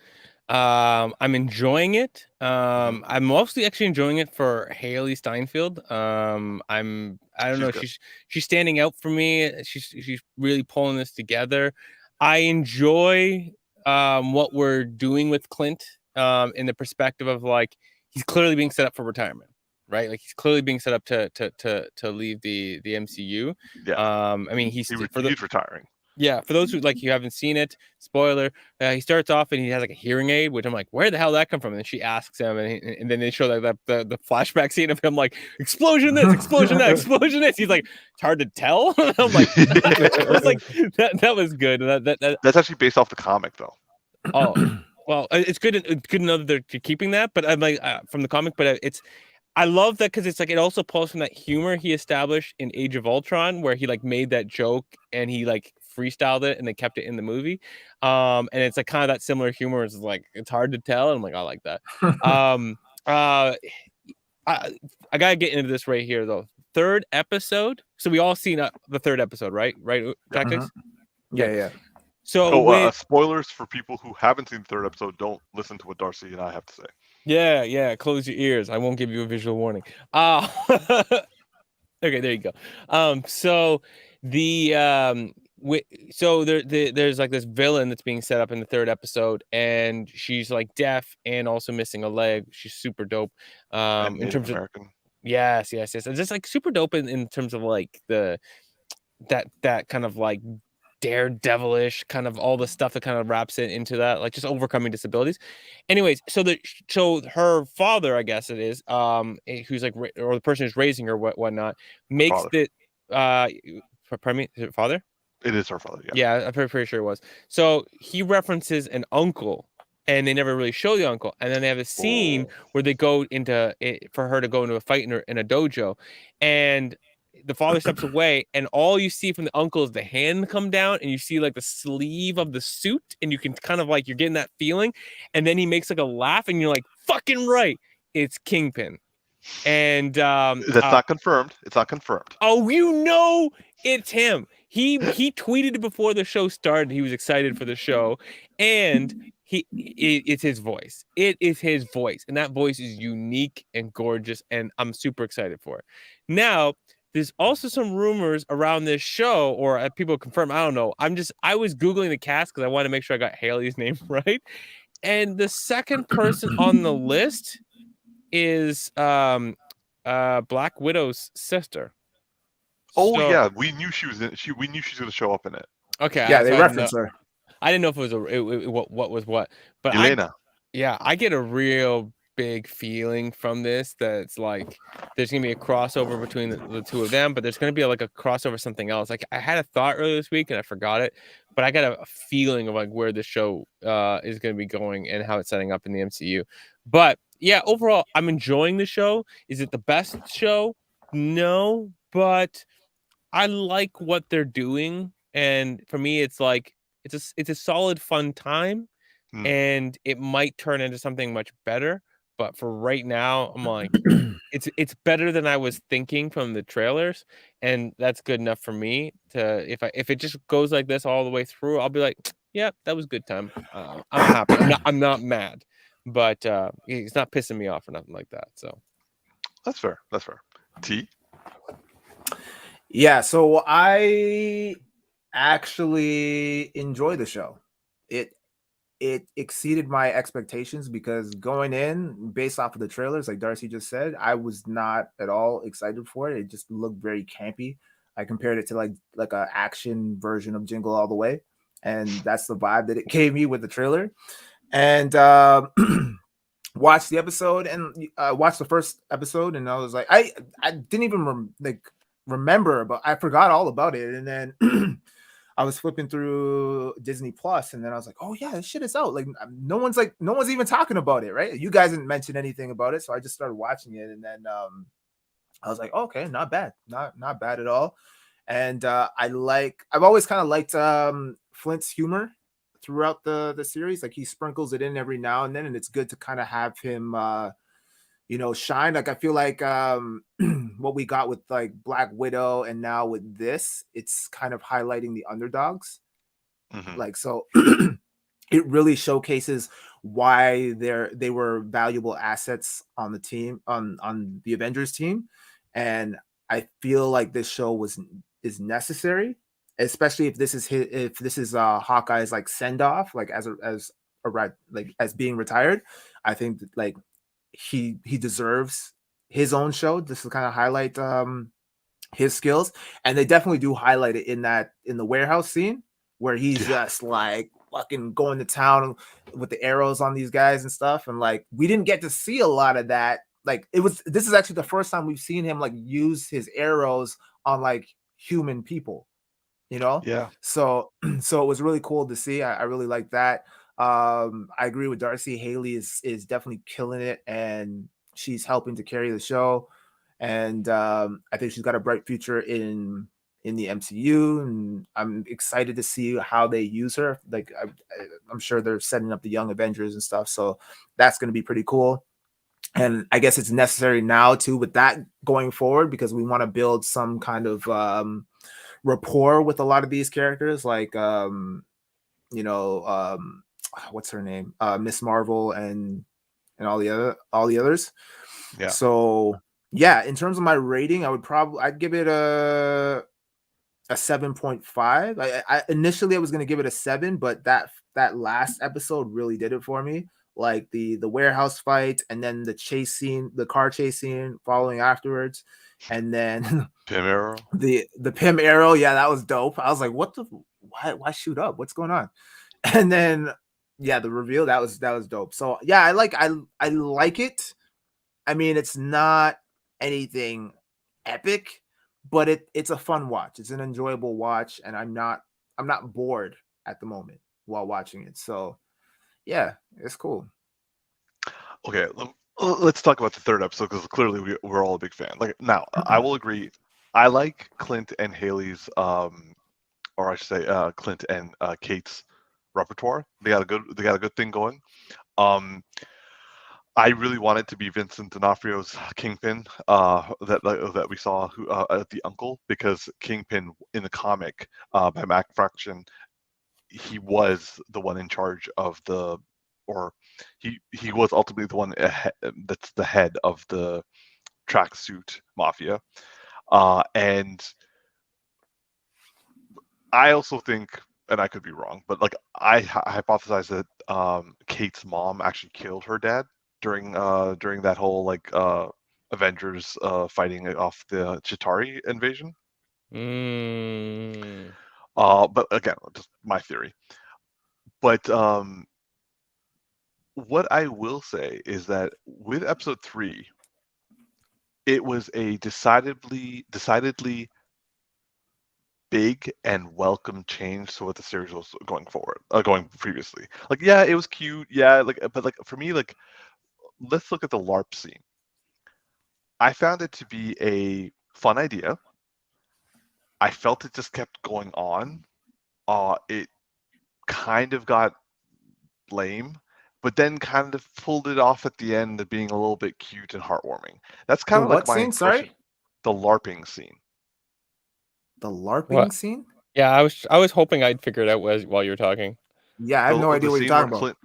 I'm enjoying it. I'm mostly actually enjoying it for Haley Steinfeld. I don't know. Good. She's standing out for me. She's really pulling this together. I enjoy what we're doing with Clint in the perspective of like he's clearly being set up for retirement, right? Like he's clearly being set up to leave the MCU. Yeah. I mean he's retiring. Yeah, for those who like you haven't seen it, spoiler. He starts off and he has like a hearing aid, which I'm like, where the hell did that come from? And she asks him, and then they show like the flashback scene of him like explosion this, explosion that, explosion this. He's like, it's hard to tell. I'm like, I was like, that was good. That's actually based off the comic though. Oh, well, it's good to know that they're keeping that, but I'm like from the comic, but I love that because it's like it also pulls from that humor he established in Age of Ultron, where he like made that joke and he like freestyled it and they kept it in the movie. And it's like kind of that similar humor. It's like it's hard to tell. And I'm like, I like that. I gotta get into this right here though. 3rd episode. So we all seen the 3rd episode, right? Right, Tactix? Yeah. So spoilers for people who haven't seen the 3rd episode. Don't listen to what Darcy and I have to say. Yeah. Close your ears. I won't give you a visual warning. Okay, there you go. So the there's like this villain that's being set up in the 3rd episode, and she's like deaf and also missing a leg. She's super dope. In terms American. of yes. It's just like super dope in terms of like that kind of like daredevilish kind of all the stuff that kind of wraps it into that, like just overcoming disabilities. Anyways, so her father, I guess it is, who's like, or the person who's raising her, whatnot, makes it. Pardon me, is it father? It is her father. Yeah, I'm pretty sure it was. So he references an uncle, and they never really show the uncle. And then they have a scene where they go into it for her to go into a fight in a dojo, and the father steps away, and all you see from the uncle is the hand come down, and you see like the sleeve of the suit, and you can kind of like you're getting that feeling, and then he makes like a laugh, and you're like, "Fucking right, it's Kingpin." And that's not confirmed. It's not confirmed. Oh, you know, it's him. He tweeted before the show started. He was excited for the show, and it's his voice. It is his voice, and that voice is unique and gorgeous, and I'm super excited for it. Now, there's also some rumors around this show, or people confirm. I don't know. I was Googling the cast because I wanted to make sure I got Haley's name right. And the second person on the list is Black Widow's sister. Yeah, we knew she was in. We knew she was going to show up in it. Okay, yeah, they reference her. I didn't know if it was what was what, but Elena. I get a real big feeling from this that it's like there's gonna be a crossover between the two of them, but there's gonna be like a crossover something else. Like I had a thought earlier this week and I forgot it, but I got a feeling of like where the show is gonna be going and how it's setting up in the MCU. But yeah, overall, I'm enjoying the show. Is it the best show? No, but I like what they're doing, and for me, it's like it's a solid fun time, and it might turn into something much better. But for right now, I'm like, it's better than I was thinking from the trailers, and that's good enough for me to if it just goes like this all the way through, I'll be like, yeah, that was a good time. I'm happy. I'm not mad, but it's not pissing me off or nothing like that. So That's fair. That's fair. T. Yeah, so I actually enjoy the show. It it exceeded my expectations because going in based off of the trailers, like Darcy just said, I was not at all excited for it. It just looked very campy. I compared it to like a action version of Jingle All the Way, and that's the vibe that it gave me with the trailer. And watched the episode and watched the first episode, and I was like, I didn't even remember, but I forgot all about it. And then I was flipping through Disney Plus, and then I was like, oh yeah, this shit is out. Like no one's even talking about it, right? You guys didn't mention anything about it, so I just started watching it, and then I was like, oh, okay, not bad, not bad at all. And I've always kind of liked Flint's humor throughout the series. Like he sprinkles it in every now and then, and it's good to kind of have him shine. Like I feel like what we got with like Black Widow and now with this, it's kind of highlighting the underdogs. Like so it really showcases why they were valuable assets on the team, on the Avengers team. And I feel like this show is necessary, especially if this is Hawkeye's like send off, like as being retired. I think that, like he deserves his own show just to kind of highlight his skills. And they definitely do highlight it in the warehouse scene where he's just like fucking going to town with the arrows on these guys and stuff. And like we didn't get to see a lot of that. Like this is actually the first time we've seen him like use his arrows on like human people, Yeah. So it was really cool to see. I really like that. I agree with Darcy. Haley is definitely killing it, and she's helping to carry the show. And I think she's got a bright future in the MCU, and I'm excited to see how they use her. Like I'm sure they're setting up the Young Avengers and stuff, so that's going to be pretty cool. And I guess it's necessary now too with that going forward because we want to build some kind of rapport with a lot of these characters, like what's her name, Miss Marvel and all the others. Yeah. So yeah, in terms of my rating, I'd give it a 7.5. I initially I was going to give it a 7, but that last episode really did it for me. Like the warehouse fight, and then the car chase scene following afterwards, and then Pym arrow. the Pym arrow. Yeah, that was dope. I was like, why shoot up? What's going on? And then yeah, the reveal, that was dope. So yeah, I like it. I mean, it's not anything epic, but it's a fun watch. It's an enjoyable watch, and I'm not bored at the moment while watching it. So yeah, it's cool. Okay, let's talk about the third episode because clearly we're all a big fan. Like now, I will agree. I like Clint and Haley's, or I should say, Clint and Kate's repertoire. They got a good thing going. I really wanted to be Vincent D'Onofrio's Kingpin, that we saw, the uncle, because Kingpin in the comic by Mac Fraction, he was the one in charge of he was ultimately the one that's the head of the tracksuit mafia, and I also think, and I could be wrong, but like I hypothesize that Kate's mom actually killed her dad during that whole like Avengers fighting off the Chitauri invasion. But again, just my theory. But what I will say is that with episode 3, it was a decidedly big and welcome change to what the series was going previously. Like, yeah, it was cute, yeah, but like for me, like, let's look at the LARP scene. I found it to be a fun idea. I felt it just kept going on. It kind of got lame, but then kind of pulled it off at the end of being a little bit cute and heartwarming. That's The kind of like what my scene? impression. Sorry, The LARPing scene. the LARPing What? scene. Yeah, I was hoping I'd figure it out while you were talking. Yeah, I have no The idea what you're scene where talking about. Clint.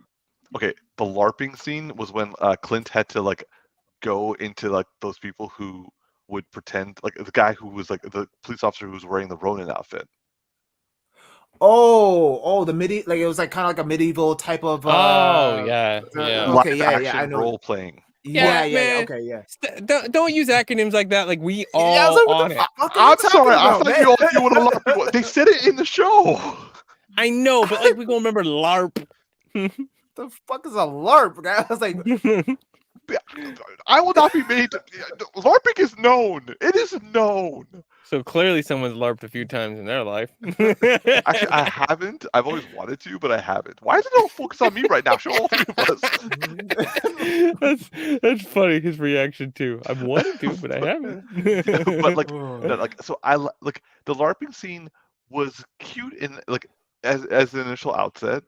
Okay, the LARPing scene was when Clint had to like go into like those people who would pretend, like the guy who was like the police officer who was wearing the Ronin outfit. Oh, the like it was like kind of like a medieval type of. Oh yeah, yeah, Okay, Live yeah, action I know. role playing. yeah, Yeah. man. Okay, yeah. Don't use acronyms like that. Like we Yeah, I was all like, what on the it. fuck are you I'm talking sorry, I about, thought man? you all knew what a LARP was. They said it in the show. I know, but like we gonna remember LARP. The fuck is a LARP, guy? I was like, I will not be made to. LARPing is known. It is known. So clearly, someone's LARPed a few times in their life. Actually, I haven't. I've always wanted to, but I haven't. Why is it all focused on me right now? Show all 3 of us. that's funny. His reaction too. I've wanted to, but I haven't. But like, no, like, so like the LARPing scene was cute in like as the initial outset,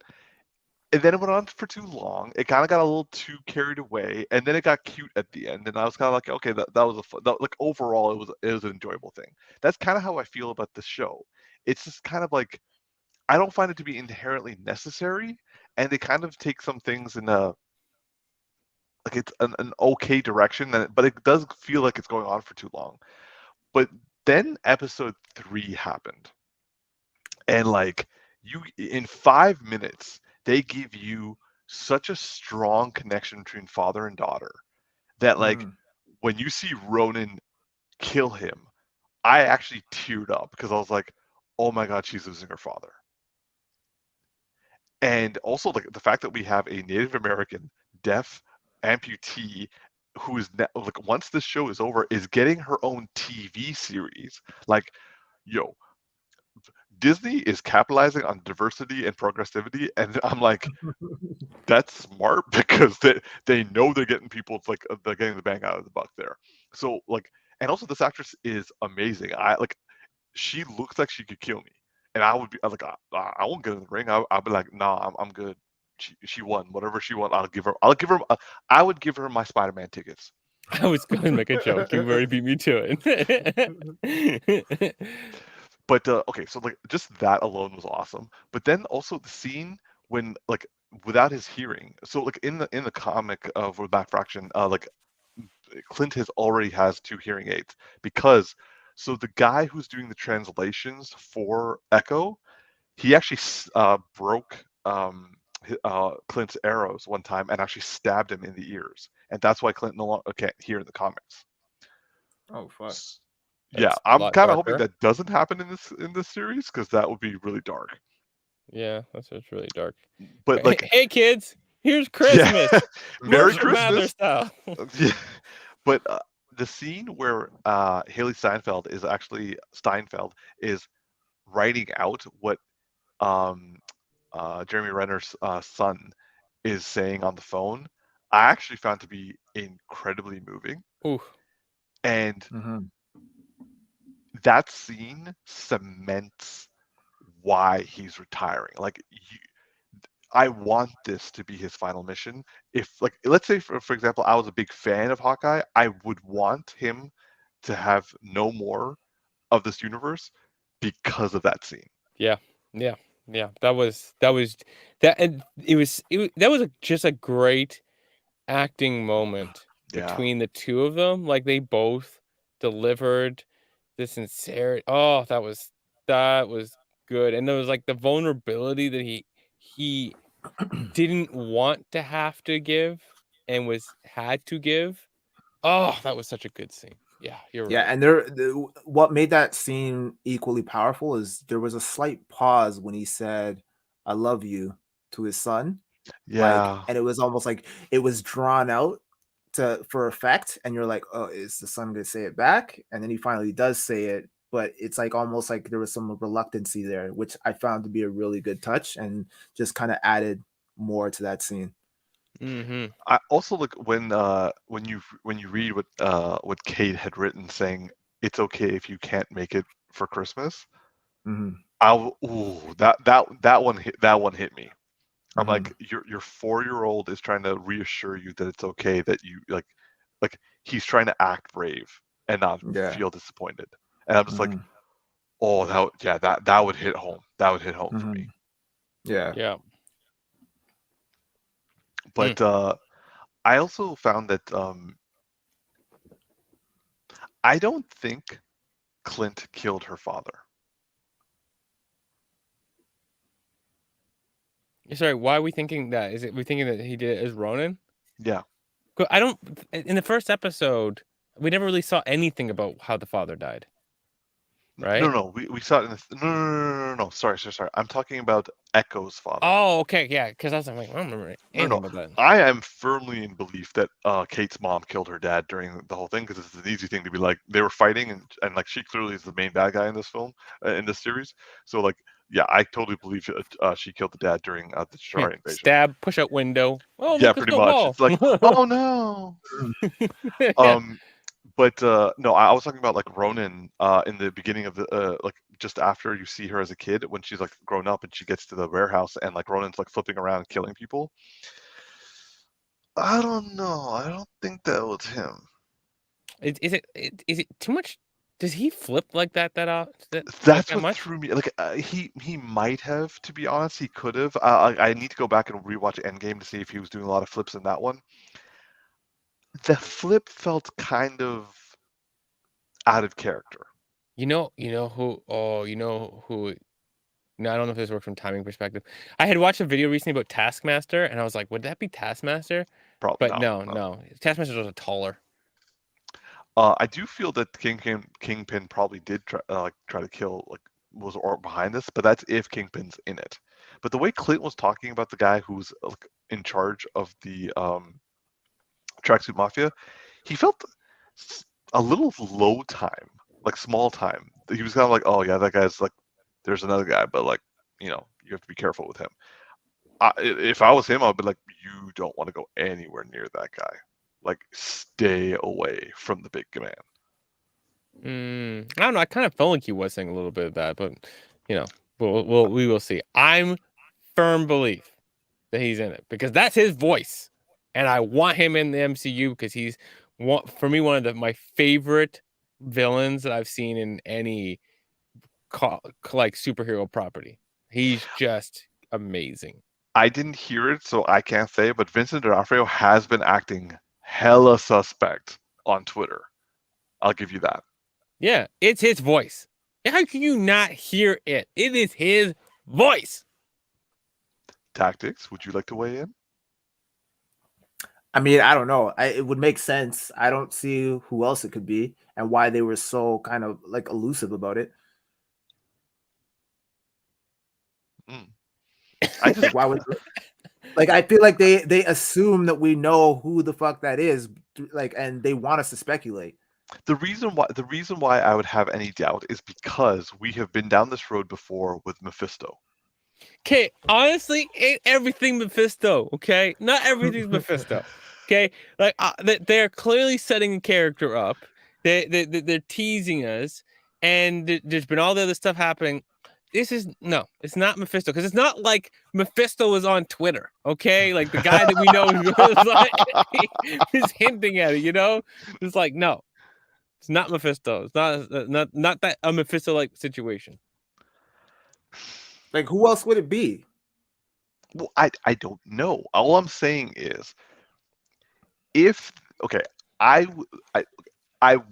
and then it went on for too long. It kind of got a little too carried away, and then it got cute at the end. And I was kind of like, okay, that was like overall it was an enjoyable thing. That's kind of how I feel about this show. It's just kind of like I don't find it to be inherently necessary, and they kind of take some things in a like it's an okay direction, but it does feel like it's going on for too long. But then episode 3 happened, and like you in 5 minutes they give you such a strong connection between father and daughter that like when you see Ronan kill him, I actually teared up because I was like, oh my god, she's losing her father. And also like the fact that we have a Native American deaf amputee who is like once this show is over is getting her own TV series. Like, yo, Disney is capitalizing on diversity and progressivity, and I'm like, that's smart because they know they're getting people like they're getting the bang out of the buck there. So like, and also this actress is amazing. I like she looks like she could kill me, and I would be I was like I won't get in the ring. I'll be like, nah, I'm good. She won whatever she won. I would give her my Spider-Man tickets. I was going to make a joke. You already beat me to it. But okay, so like just that alone was awesome. But then also the scene when like without his hearing. So like in the comic of Back Fraction, like Clint already has 2 hearing aids because so the guy who's doing the translations for Echo, he actually broke Clint's arrows one time and actually stabbed him in the ears, and that's why Clint no longer can't hear in the comics. oh fuck. Yeah, That's a I'm lot kind of hoping darker. that doesn't happen in this series because that would be really dark. Yeah, that's really dark. But like, hey kids, here's Christmas. yeah, Merry Marshall Mathers Christmas. style. Yeah. But the scene where Haley Steinfeld is writing out what Jeremy Renner's son is saying on the phone, I actually found to be incredibly moving. Ooh. And Mm-hmm. that scene cements why he's retiring. Like, I want this to be his final mission. If, like, let's say, for example, I was a big fan of Hawkeye, I would want him to have no more of this universe because of that scene. Yeah. That was that, and that was just a great acting moment Yeah. between the two of them. Like they both delivered the sincerity. Oh, that was good. And there was like the vulnerability that he didn't want to have to give and had to give. Oh, that was such a good scene. Yeah, you're Yeah, right. and what made that scene equally powerful is there was a slight pause when he said, "I love you" to his son. Yeah. and it was almost like it was drawn out for effect, and you're like, oh, is the son gonna say it back? And then he finally does say it, but it's like almost like there was some reluctancy there, which I found to be a really good touch and just kind of added more to that scene. Mm-hmm. I also look when you read what Kate had written saying it's okay if you can't make it for Christmas. Mm-hmm. That one hit me. I'm Mm-hmm. like, your 4-year-old is trying to reassure you that it's okay, that you like he's trying to act brave and not Yeah. feel disappointed. And I'm just like, Mm-hmm. oh, that would hit home. That would hit home for Mm-hmm. me. Yeah. Yeah. But I also found that I don't think Clint killed her father. Sorry, why are we thinking that? Is it we thinking that he did it as Ronan? Yeah. I don't. In the first episode, we never really saw anything about how the father died. Right? No, we saw it in the no. Sorry. I'm talking about Echo's father. Oh, okay, yeah. Because I was like, I don't remember anything about that. I am firmly in belief that Kate's mom killed her dad during the whole thing, because it's an easy thing to be like, they were fighting, and like she clearly is the main bad guy in this film, in this series. So like, yeah, I totally believe she killed the dad during the Chitauri invasion. Stab, push out window. Oh, Yeah, look, pretty the much. wall. It's like, oh no. Yeah. But no, I was talking about like Ronan in the beginning of the like just after you see her as a kid, when she's like grown up and she gets to the warehouse and like Ronan's like flipping around and killing people. I don't know. I don't think that was him. Is it too much? Does he flip like that? That's that what much? threw me. Like he might have, to be honest. He could have. I need to go back and rewatch Endgame to see if he was doing a lot of flips in that one. The flip felt kind of out of character. You know who? Oh, you know who? No, I don't know if this works from timing perspective. I had watched a video recently about Taskmaster, and I was like, would that be Taskmaster? Probably But no. no. Taskmaster was a taller. I do feel that Kingpin probably did try to kill, like, was behind this, but that's if Kingpin's in it. But the way Clint was talking about the guy who's like, in charge of the Tracksuit Mafia, he felt a little low time, like small time. He was kind of like, oh yeah, that guy's like, there's another guy, but like, you have to be careful with him. If I was him, I'd be like, you don't want to go anywhere near that guy. Like, stay away from the big man. I don't know. I kind of felt like he was saying a little bit of that, but we will see. I'm firm belief that he's in it because that's his voice, and I want him in the MCU because he's for me one of my favorite villains that I've seen in any like superhero property. He's just amazing. I didn't hear it, so I can't say, but Vincent D'Onofrio has been acting hella suspect on Twitter. I'll give you that. Yeah, it's his voice. How can you not hear it? It is his voice. Tactix, would you like to weigh in? I mean, I don't know. It would make sense. I don't see who else it could be and why they were so kind of like elusive about it. I just why would like I feel like they assume that we know who the fuck that is, like, and they want us to speculate. The reason why I would have any doubt is because we have been down this road before with Mephisto. Okay, honestly, ain't everything Mephisto. Okay, not everything's Mephisto. Okay, like they're clearly setting a character up. They're teasing us, and there's been all the other stuff happening. It's not Mephisto because it's not like Mephisto is on Twitter. Okay, like the guy that we know is hinting at it. It's like no, it's not Mephisto. It's not that a Mephisto like situation. Like, who else would it be? Well, I don't know. All I'm saying is, I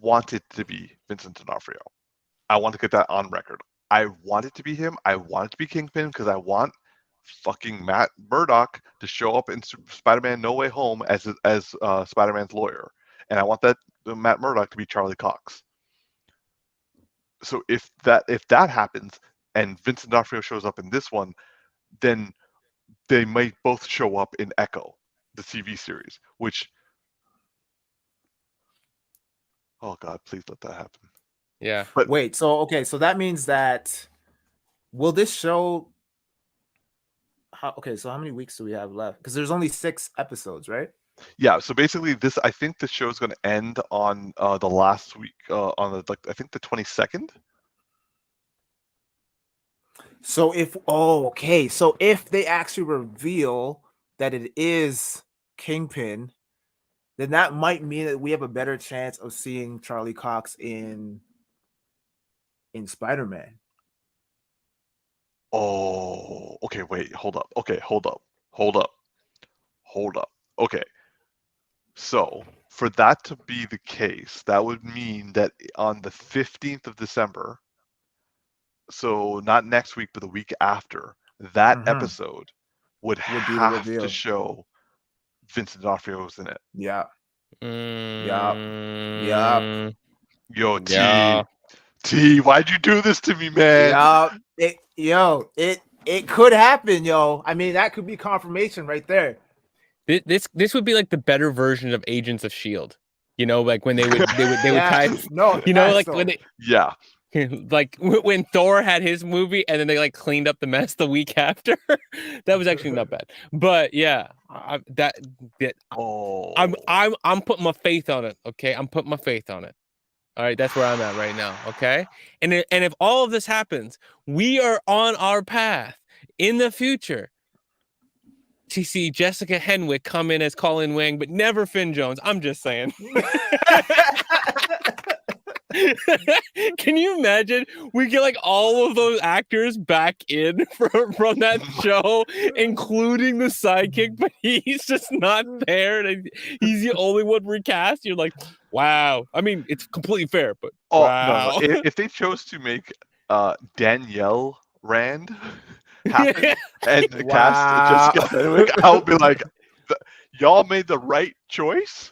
want it to be Vincent D'Onofrio. I want to get that on record. I want it to be him. I want it to be Kingpin because I want fucking Matt Murdock to show up in Spider-Man No Way Home as Spider-Man's lawyer, and I want that Matt Murdock to be Charlie Cox. So if that happens and Vincent D'Onofrio shows up in this one, then they might both show up in Echo, the TV series, which, oh God, please let that happen. Yeah. But Wait, so okay, so that means that will this show okay, so how many weeks do we have left? Because there's only 6 episodes, right? yeah, so basically I think the show's going to end on the last week, on the I think the 22nd. So if so if they actually reveal that it is Kingpin, then that might mean that we have a better chance of seeing Charlie Cox in Spider-Man. Oh, okay, wait, hold up. Okay, hold up. Okay. So, for that to be the case, that would mean that on the 15th of December, so not next week, but the week after, that episode would be the have to reveal. show Vincent D'Onofrio's in it. Yeah. Mm, Yo, yeah. T, why'd you do this to me, man? It could happen, yo. I mean, that could be confirmation right there. This would be like the better version of Agents of Shield. You know, like when they would Yeah. tie. No, You know, that's like so- when they Yeah. like when Thor had his movie and then they like cleaned up the mess the week after. That was actually not bad. But yeah, Oh. I'm putting my faith on it. Okay, I'm putting my faith on it. All right, that's where I'm at right now. Okay, and if all of this happens, we are on our path in the future to see Jessica Henwick come in as Colin Wing, but never Finn Jones. I'm just saying. Can you imagine? We get like all of those actors back in from that show, including the sidekick, but he's just not there, and he's the only one recast. You're like, wow. I mean, it's completely fair, but wow. No. If they chose to make Danielle Rand happen and cast Jessica Henwick, I would be like, y'all made the right choice,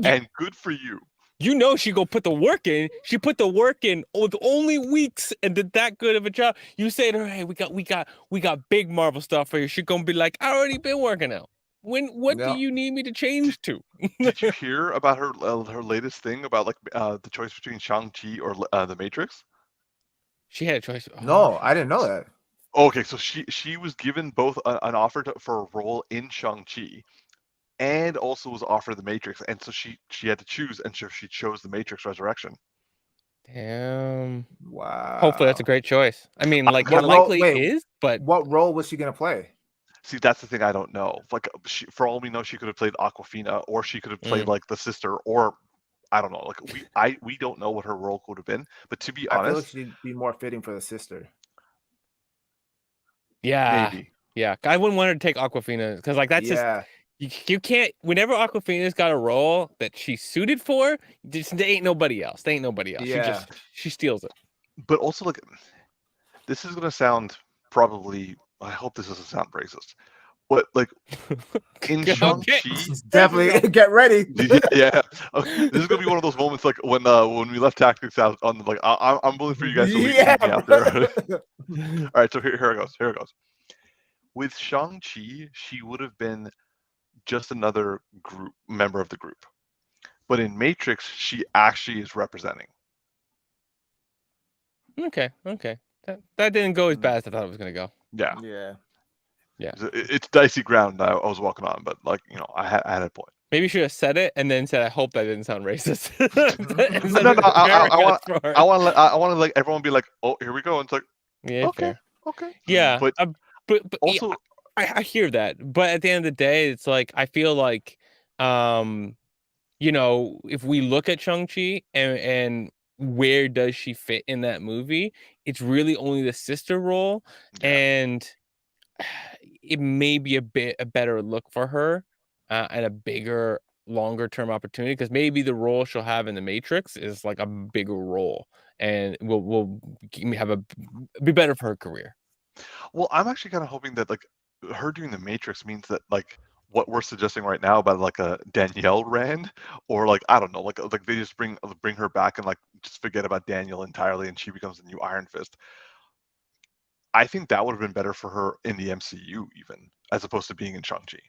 and good for you. You know she go put the work in. She put the work in with only weeks and did that good of a job. You say to her, "Hey, we got big Marvel stuff for you." She's gonna be like, "I already been working out. What do you need me to change to?" Did you hear about her latest thing about like the choice between Shang-Chi or the Matrix? She had a choice. No, I didn't know that. Okay, so she was given both an offer for a role in Shang-Chi, and also was offered the Matrix, and so she had to choose, and so she chose the Matrix Resurrection. Damn. Wow. Hopefully that's a great choice. I mean, like What how role- likely wait, it is, but What role was she gonna play? See, that's the thing I don't know. Like, for all we know, she could have played Aquafina, or she could have played like the sister, or I don't know. Like we don't know what her role could have been. But to be I feel like honest, she'd be more fitting for the sister. yeah, maybe. yeah. I wouldn't want her to take Aquafina because like that's just you can't. Whenever Aquafina's got a role that she's suited for, there ain't nobody else. There ain't nobody else. Yeah. She steals it. But also, like, this is gonna sound probably. I hope this doesn't sound racist. But like in Shang-Chi, Definitely get ready. yeah. This is gonna be one of those moments like when we left Tactix out on like I'm willing for you guys to leave me out there. All right, so here it goes. With Shang-Chi, she would have been just another member of the group, but in Matrix, she actually is representing. Okay. That didn't go as bad as I thought it was gonna go. Yeah. Yeah. It's dicey ground I was walking on, but like I had a point. Maybe you should have said it and then said, "I hope that didn't sound racist." No. I want to like everyone be like, "Oh, here we go." And it's like, yeah, okay, fair. okay. Yeah, but also, yeah, I hear that. But at the end of the day, it's like I feel like, you know, if we look at Shang-Chi and where does she fit in that movie, it's really only the sister role, and it may be a better look for her and a bigger, longer term opportunity because maybe the role she'll have in the Matrix is like a bigger role and will be better for her career. Well, I'm actually kind of hoping that like her doing the Matrix means that like what we're suggesting right now about like a Danielle Rand, or like I don't know, like they just bring her back and like just forget about Daniel entirely and she becomes the new Iron Fist. I think that would have been better for her in the MCU, even as opposed to being in Shang-Chi.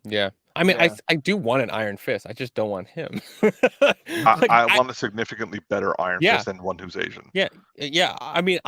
Yeah. I mean, Yeah. I do want an Iron Fist. I just don't want him. I want a significantly better Iron Yeah. Fist than one who's Asian. Yeah. I mean,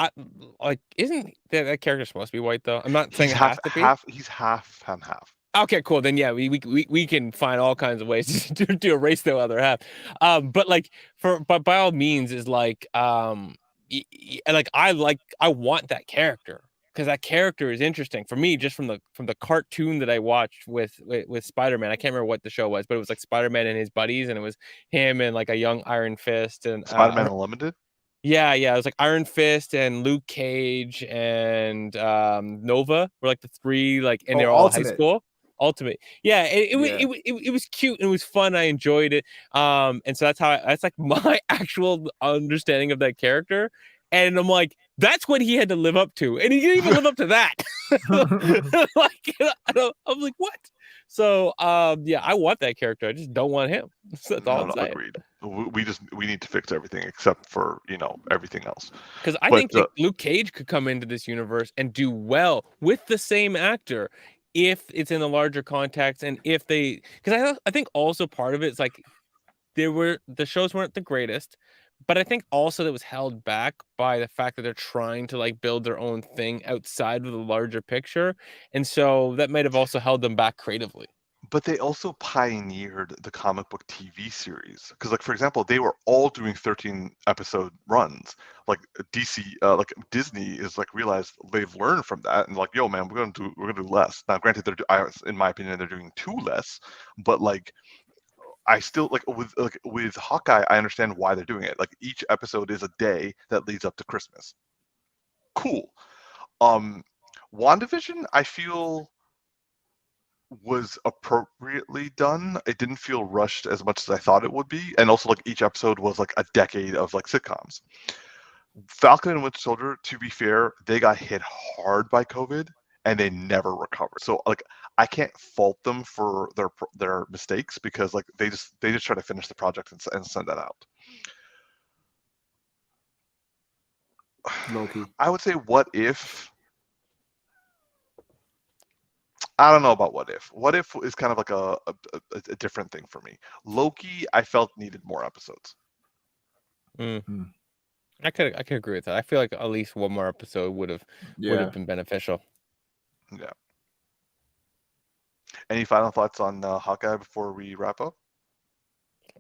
isn't that character supposed to be white though? I'm not saying He's it has to be. He's half and half. Okay, cool. Then yeah, we can find all kinds of ways to erase the other half. But like but by all means is like like I want that character because that character is interesting for me just from the cartoon that I watched with Spider-Man. I can't remember what the show was, but it was like Spider-Man and his buddies, and it was him and like a young Iron Fist and Spider-Man Unlimited. Yeah, it was like Iron Fist and Luke Cage and Nova were like the three and they're all Ultimate. high school. Ultimate, yeah, it was cute and it was fun. I enjoyed it, and so that's like my actual understanding of that character, and I'm like, that's what he had to live up to, and he didn't even live up to that. I'm like, what? So, yeah, I want that character. I just don't want him. That's all I'm saying. Agreed. We need to fix everything except for everything else. Because I think Luke Cage could come into this universe and do well with the same actor if it's in a larger context, and if they, because I think also part of it is like the shows weren't the greatest, but I think also that was held back by the fact that they're trying to like build their own thing outside of the larger picture, and so that might have also held them back creatively. But they also pioneered the comic book TV series because, like, for example, they were all doing 13-episode runs. Like DC, like Disney is like realized they've learned from that and like, yo, man, we're gonna do less. Now, granted, in my opinion, they're doing too less, but like, I still like with Hawkeye, I understand why they're doing it. Like each episode is a day that leads up to Christmas. Cool. WandaVision, I feel, was appropriately done. It didn't feel rushed as much as I thought it would be, and also like each episode was like a decade of like sitcoms. Falcon and Winter Soldier, to be fair, they got hit hard by COVID and they never recovered. So like I can't fault them for their mistakes because like they just try to finish the project and send that out. Loki. I would say What If. I don't know about What If. What If is kind of like a different thing for me. Loki, I felt needed more episodes. I could agree with that. I feel like at least one more episode would have been beneficial. Yeah. Any final thoughts on Hawkeye before we wrap up?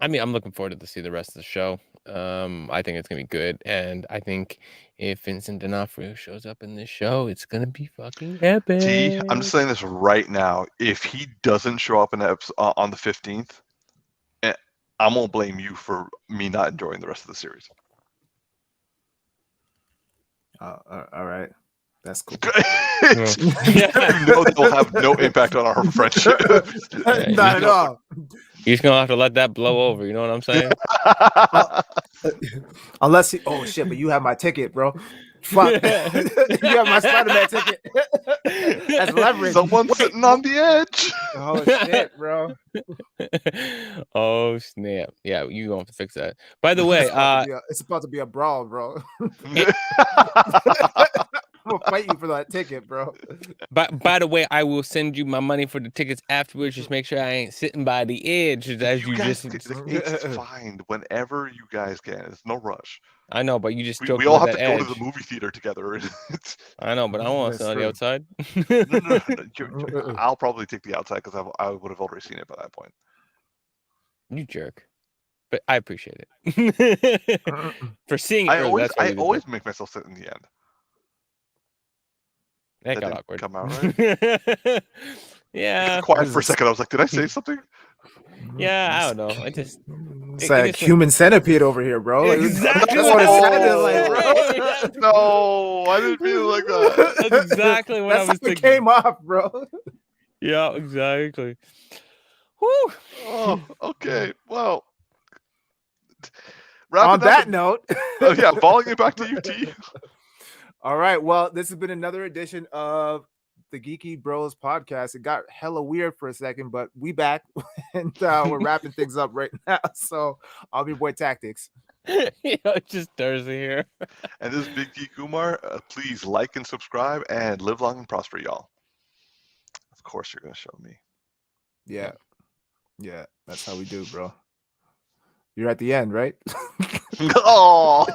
I mean, I'm looking forward to see the rest of the show. I think it's gonna be good, and I think if Vincent D'Onofrio shows up in this show, it's gonna be fucking epic. See, I'm just saying this right now. If he doesn't show up in the on the 15th, I'm gonna blame you for me not enjoying the rest of the series. All right. That's cool. That will have no impact on our friendship. Not at all. You're just gonna have to let that blow over. You know what I'm saying? Unless he, oh shit, but you have my ticket, bro. Fuck. You have my Spider-Man ticket. That's leverage. Someone's sitting on the edge. Oh shit, bro. Oh snap! Yeah, you gonna have to fix that. By the way, it's about to be a brawl, bro. I'm gonna fight you for that ticket, bro. By the way, I will send you my money for the tickets afterwards. Just make sure I ain't sitting by the edge as you just. It's fine whenever you guys can. It's no rush. I know, but you just we all have to go to the movie theater together. I know, but I don't want to sit on the outside. No. I'll probably take the outside because I would have already seen it by that point. You jerk. But I appreciate it for seeing it. I always make myself sit in the end. That got awkward. Come out right. Yeah. Quiet for a second. I was like, did I say something? Yeah, I don't know. It's like human centipede over here, bro. Exactly. That's what it sounded like, bro. No, I didn't mean it like that. That's exactly what I was thinking. It came off, bro. Yeah, exactly. Whew. Oh, okay. Well, on that note, falling it back to you, T. All right. Well, this has been another edition of the Geeky Bros Podcast. It got hella weird for a second, but we back and we're wrapping things up right now. So I'll be your boy Tactix. Just Darcy here. And this is Big Geek Umar. Please like and subscribe and live long and prosper, y'all. Of course, you're going to show me. Yeah. Yeah. That's how we do, bro. You're at the end, right? Oh!